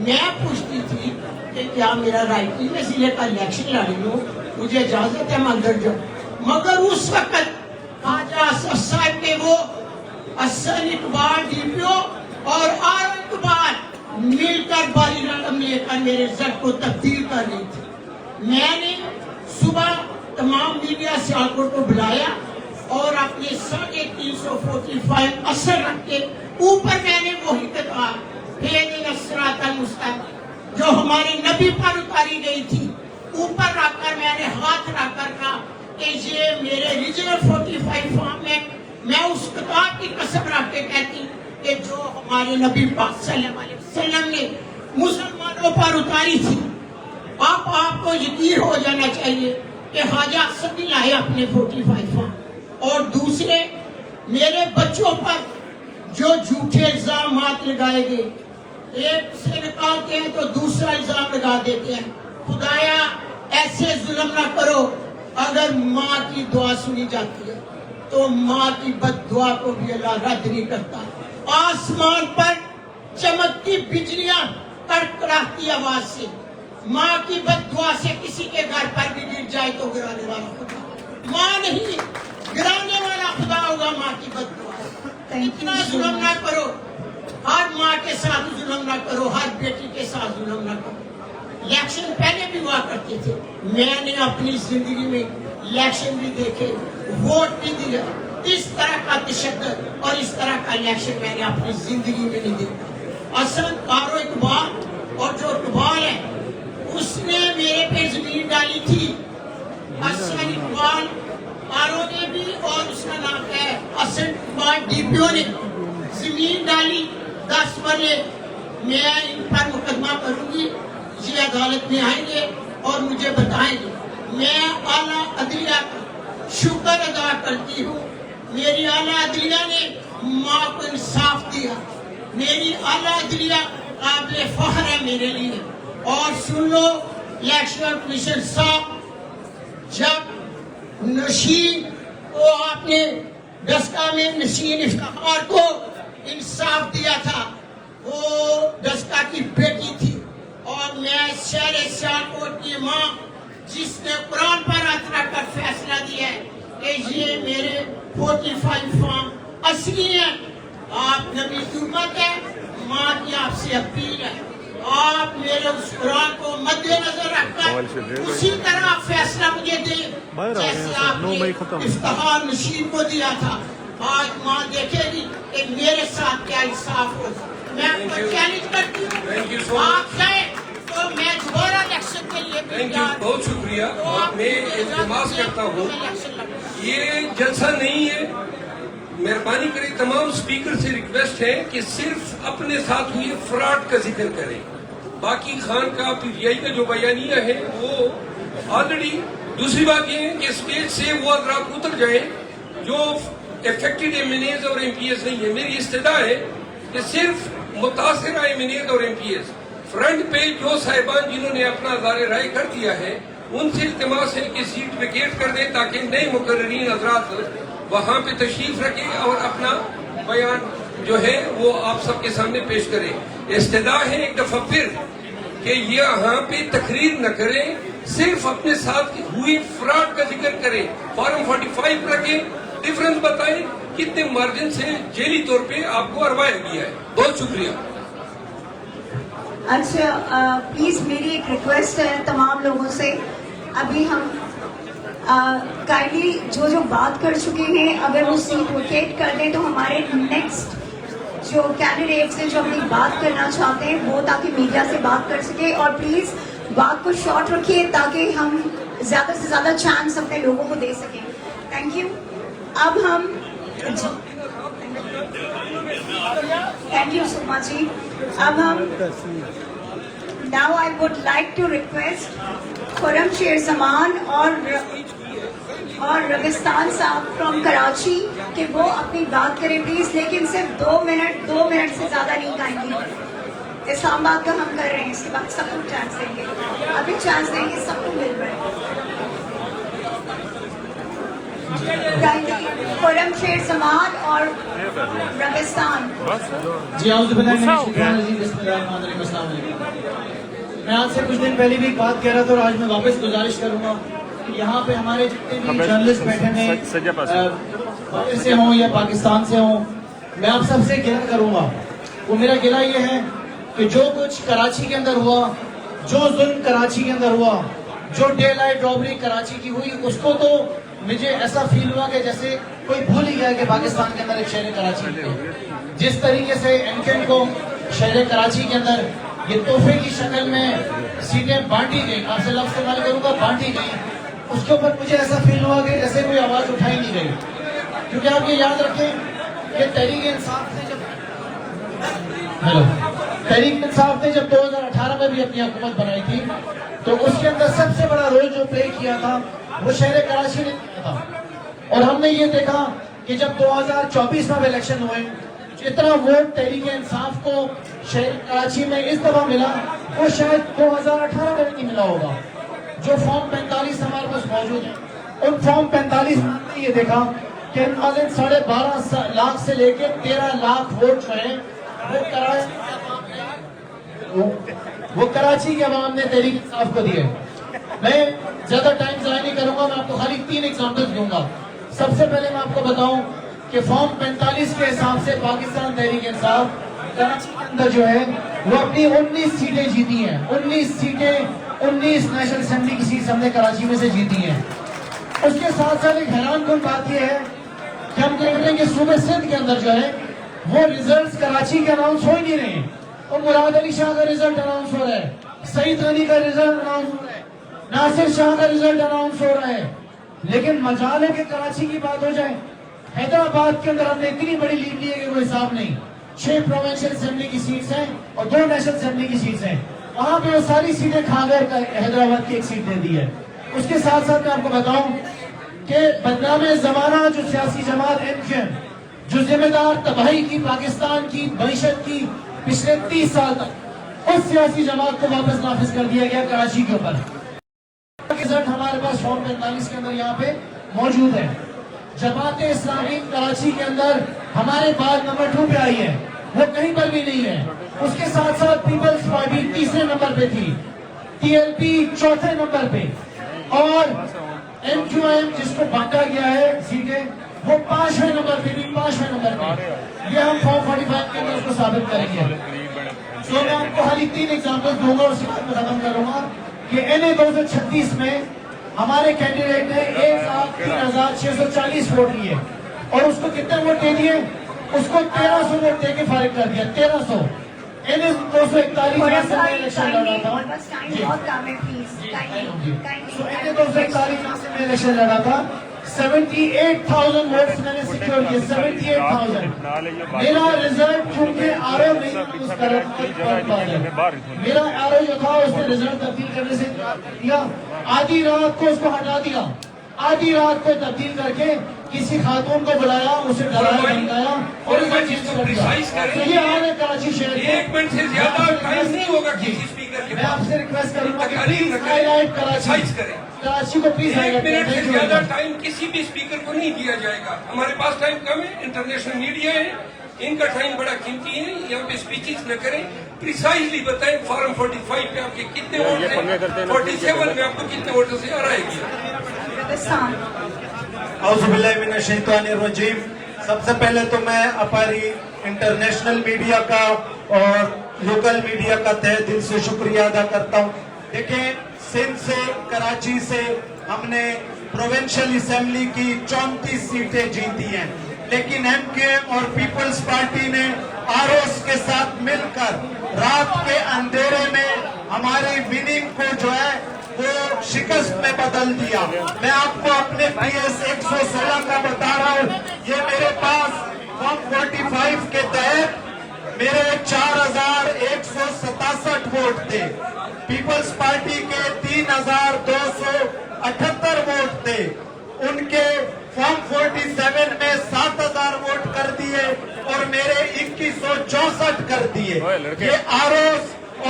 मैं पूछती थी कि क्या मेरा राइट नहीं, मैं जिले का इलेक्शन लड़ रही हूँ, मुझे इजाजत है मैं अंदर जाऊँ। मगर उस वक्त खाजा असफ साहब के वो असन इकबाल DPO और आर इकबाल मिलकर बारी रकम लेकर मेरे रिजल्ट को तब्दील कर रही थी। मैंने सुबह तमाम मीडिया सियालकोट को बुलाया और अपने 345 असर रख के ऊपर मैंने वही किताब जो हमारे नबी पर उतारी गई थी ऊपर रखकर मैंने हाथ रखकर कहा कि ये मेरे रीजनल 45 फॉर्म में मैं उस किताब की कसम रख के कहती कि जो हमारे नबी पाक सल्लल्लाहु अलैहि वसल्लम ने मुसलमानों पर उतारी थी। अब आपको यकीन हो जाना चाहिए कि हाजा सभी लाए अपने 45 फॉर्म। और दूसरे मेरे बच्चों पर जो झूठे इल्जाम लगाए गए, एक से निकालते हैं तो दूसरा इल्जाम लगा देते हैं। खुदाया ऐसे जुल्म ना करो, अगर माँ की दुआ सुनी जाती है तो माँ की बद्दुआ को भी अल्लाह रद्द नहीं करता। आसमान पर चमकती बिजलियां कड़कड़ाती आवाज से, माँ की बद्दुआ से किसी के घर पर भी गिर जाए तो गिराने वाला खुदा, माँ नहीं गिराने वाला खुदा होगा माँ की बद्दुआ। इतना जुल्म ना करो, हर माँ के साथ जुल्म ना करो, हर बेटी के साथ जुल्म ना करो। इलेक्शन पहले भी हुआ करते थे, मैंने अपनी जिंदगी में इलेक्शन भी देखे, वोट भी दिया। इस तरह का तशद्दुद और इस तरह का इलेक्शन मैंने अपनी जिंदगी में नहीं देखा। असल कारो इकबाल और जो इकबाल है उसने मेरे पे जमीन डाली थी। असल इकबाल कारो ने भी और उसका नाम है असल इकबाल DPO ने जमीन डाली 10 मरले। मैं इन पर मुकदमा करूंगी, ये अदालत में आएंगे और मुझे बताएंगे। मैं आला अदलिया का शुक्र अदा करती हूँ, मेरी आला अदलिया ने माँ को इंसाफ दिया। मेरी आला अदलिया काबिल फख्र है मेरे लिए। और सुन लो इलेक्शन कमीशन साहब, जब नशीन को आपने डस्का में नशीन इफ्तिखार को इंसाफ दिया था, वो डस्का की बेटी थी। और मैं शहर सियालकोट की माँ जिसने कुरान पर हाथ रखकर फैसला दिया है कि ये मेरे 45 फॉर्म असली है। आप नबी की उम्मत है, माँ की आपसे अपील है, आप मेरे उस कुरान को मद्देनजर रखकर उसी तरह फैसला मुझे दे जैसे आपने इफ्तिखार नशीन को दिया था। आज माँ देखेगी कि मेरे साथ क्या इंसाफ होगा। मैं आपको चैलेंज करती हूँ, आप चाहे तो मैं दोबारा इलेक्शन के लिए बहुत शुक्रिया। मैं इल्तिमास करता हूँ, ये जलसा नहीं है, मेहरबानी करें तमाम स्पीकर से रिक्वेस्ट है कि सिर्फ अपने साथ हुए फ्रॉड का जिक्र करें। बाकी खान का PTI का जो बयानिया है वो ऑलरेडी। दूसरी बात ये है कि स्टेज से वो हज़रात उतर जाए जो इफेक्टेड MNAs और MPs नहीं है। मेरी इस्तदा है कि सिर्फ मुतासिरा MNAs और MPs फ्रंट पे जो साहिबान जिन्होंने अपना ज़ाहिर राय कर दिया है उनसे इल्तिमास है कि सीट वेकेट कर दें ताकि नए मुकर्रीन हज़रात वहाँ पे तशरीफ रखें और अपना बयान जो है वो आप सबके सामने पेश करें। इस्तदा है एक दफा फिर कि ये यहाँ पे तकरीर न करें, सिर्फ अपने साथ हुई फ्रॉड का जिक्र करें, फॉर्म 45 रखें, डिफरेंस बताएं कितने मार्जिन से जेली तौर पे आपको अरवाया गया है। बहुत शुक्रिया। अच्छा प्लीज मेरी एक रिक्वेस्ट है तमाम लोगों से अभी हम काइंडली जो बात कर चुके हैं अगर वो सीट वेकेट कर दें तो हमारे नेक्स्ट जो कैंडिडेट्स हैं जो अपनी बात करना चाहते हैं वो ताकि मीडिया से बात कर सके, और प्लीज़ बात को शॉर्ट रखिए ताकि हम ज़्यादा से ज़्यादा चांस अपने लोगों को दे सकें। Thank you. अब हम थैंक यू सो मच जी। अब हम now I would like to request Khurram Sher Zaman और रगिस्तान साहब फ्रॉम कराची कि वो अपनी बात करें प्लीज, लेकिन सिर्फ 2 मिनट से ज्यादा नहीं कहेंगे। इस्लामाबाद का हम कर रहे हैं, इसके बाद सबको चांस देंगे, अभी चांस देंगे, सबको मिल रहा है। खुरम शेर जमान और रगिस्तान। मैं आज से कुछ दिन पहले भी बात कह रहा था और आज मैं वापस गुजारिश करूंगा कि यहाँ पे हमारे जितने भी जर्नलिस्ट बैठे हैं बाहर से हों या पाकिस्तान से हों, मैं आप सबसे गिला करूंगा। वो मेरा गिला ये है कि जो कुछ कराची के अंदर हुआ, जो जुल्म कराची के अंदर हुआ, जो डे लाइट रॉबरी कराची की हुई, उसको तो मुझे ऐसा फील हुआ कि जैसे कोई भूल ही गया कि पाकिस्तान के अंदर एक शहर कराची है। जिस तरीके से एनकेन को शहर कराची के अंदर ये तोहफे की शक्ल में सीटें बांटी गई, आपसे लफ्ज इस्तेमाल करूंगा, बांटी गई, उसके ऊपर मुझे ऐसा फील हुआ कि जैसे कोई आवाज उठाई नहीं गई। क्योंकि आप ये याद रखें कि तहरीक इंसाफ ने जब 2018 में भी अपनी हुकूमत बनाई थी तो उसके अंदर सबसे बड़ा रोल जो प्ले किया था वो शहर कराची ने किया था। और हमने ये देखा कि जब 2024 में इलेक्शन हुए, जितना वोट तहरीक इंसाफ को शहर कराची में इस दफा मिला वो शायद 2018 में नहीं मिला होगा। जो फॉर्म 45 हमारे पास मौजूद है, उन फॉर्म 45 में ये देखा कि 12.5 लाख से लेकर 13 लाख वोट जो है वो कराची के अवाम ने तहरीक इंसाफ को दिए। मैं ज्यादा टाइम जाया नहीं करूंगा, मैं आपको खाली 3 एग्जाम्पल्स दूंगा। सबसे पहले मैं आपको बताऊं कि फॉर्म 45 के हिसाब से पाकिस्तान तहरीक इंसाफ कराची के अंदर जो है वो अपनी 19 सीटें जीती हैं। 19 सीटें, 19 नेशनल असेंबली की सीट हमने कराची में से जीती हैं। उसके साथ साथ एक हैरान कुन बात यह है कि हम देख रहे हैं कि सूबे सिंध के अंदर जो है वो रिजल्ट कराची के अनाउंस हो ही नहीं रहे। और मुराद अली शाह का रिजल्ट अनाउंस हो रहा है, सईद गनी का रिजल्ट अनाउंस हो रहा है, नासिर शाह का रिजल्ट अनाउंस हो रहा है, लेकिन मजाल है कि कराची की बात हो जाए। हैदराबाद के अंदर हमने इतनी बड़ी लीड ली है कि कोई हिसाब नहीं। 6 प्रोविंशियल असेंबली की सीट्स हैं और 2 नेशनल असेंबली की सीट्स हैं। वहां पे वो सारी सीटें खाकर हैदराबाद की एक सीट दे दी है। उसके साथ साथ मैं आपको बताऊं कि बदनामे जमाना जो सियासी जमात एमकेएम जो जिम्मेदार तबाही की पाकिस्तान की मईशत की पिछले 30 साल तक, उस सियासी जमात को वापस नाफिज कर दिया गया कराची के ऊपर। रिजल्ट हमारे पास फॉर्म 45 के अंदर यहाँ पे मौजूद है। जमात इस्लामी कराची के अंदर हमारे बाद नंबर 2 पे आई है, वो कहीं पर भी नहीं है। उसके साथ साथ पीपल्स पार्टी 3रे नंबर पे थी, टीएलपी 4थे नंबर पे, और एमक्यूएम जिसको बांटा गया है सीटें वो 5वें नंबर पे भी, 5वें नंबर पे। ये हम फॉर्म 45 के अंदर उसको साबित करेंगे। तो मैं आपको खाली 3 एग्जाम्पल दूंगा, उसके बाद मैं खत्म करूंगा कि NA 236 में हमारे कैंडिडेट ने 1,03,640 वोट लिए और उसको कितने वोट दे दिए? उसको 1300 वोट दे के फारिग कर दिया। 1300। NA 241 से मैं इलेक्शन लड़ा था। NA 241 से मैं इलेक्शन लड़ा था। 78,000 वोट्स मैंने सिक्योर किए। 78,000। मेरा रिजल्ट क्योंकि आरओ नहीं उस मेरा आरओ जो था उसने रिजल्ट तब्दील करने से दिया। आधी रात को उसको हटा दिया, आधी रात को तब्दील करके किसी खातून को बुलाया, उसे डराया धमकाया और ये हाल है कराची शहर। 1 मिनट से ज्यादा टाइम नहीं होगा किसी स्पीकर के। मैं आपसे रिक्वेस्ट करूंगा कि प्लीज हाईलाइट कराची को प्लीज 1 मिनट से ज्यादा टाइम किसी भी स्पीकर को नहीं दिया जाएगा। हमारे पास टाइम कम है, इंटरनेशनल मीडिया है, इनका टाइम बड़ा कीमती है। यहाँ पे स्पीचेस न करें, प्रिसाइजली बताएं फॉर्म 45 पे आपके कितने वोट हैं, 47 में आपको कितने वोटों से हराएगी। औज़ुबिल्लाहिमिनश्शैतानिर्रजीम। सबसे पहले तो मैं हमारी इंटरनेशनल मीडिया का और लोकल मीडिया का तहे दिल से शुक्रिया अदा करता हूँ। देखें, सिंध से, कराची से हमने प्रोविंशियल असेंबली की 34 सीटें जीती हैं, लेकिन एमकेएम और पीपल्स पार्टी ने आरओस के साथ मिलकर रात के अंधेरे में हमारी विनिंग को जो है वो शिकस्त में बदल दिया। मैं आपको अपने PS 116 का बता रहा हूँ, ये मेरे पास फॉर्म 45 के तहत मेरे 4167 वोट थे, पीपल्स पार्टी के 3278 वोट थे, उनके फॉर्म 47 में 7000 वोट कर दिए और मेरे 2164 कर दिए। ये आरोप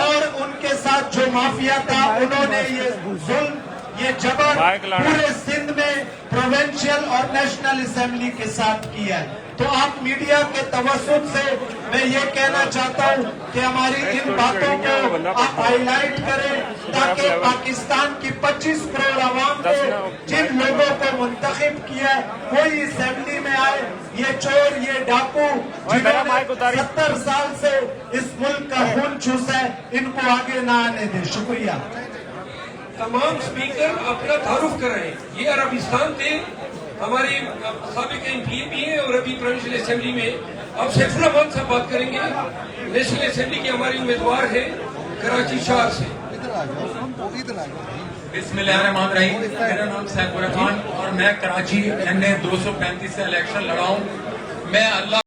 और उनके साथ जो माफिया था, उन्होंने ये जुल्म, ये जबर पूरे सिंध में प्रोविंशियल और नेशनल असेंबली के साथ किया है। तो आप मीडिया के तवज्जुह से मैं ये कहना चाहता हूँ कि हमारी इन बातों को आप हाईलाइट करें, ताकि पाकिस्तान की 25 करोड़ आवाम को, जिन लोगों को मुंतखब किया है, कोई असेंबली में आए, ये चोर, ये डाकू, जिन्होंने 70 साल से इस मुल्क का खून चूसा है, इनको आगे ना आने दें। शुक्रिया। तमाम स्पीकर अपना तारुफ कर रहे हैं। ये अरबिस्तान थे, हमारे साबिक MP भी हैं और अभी प्रोविंशियल असेंबली में अब सैफुल्लाह साहब बात करेंगे। नेशनल असेंबली की हमारी उम्मीदवार है कराची शहर से। बिस्मिल्लाहिर्रहमानिर्रहीम। मेरा नाम सैफुल्लाह खान और मैं कराची NA 235 से इलेक्शन लड़ा हूँ। मैं अल्लाह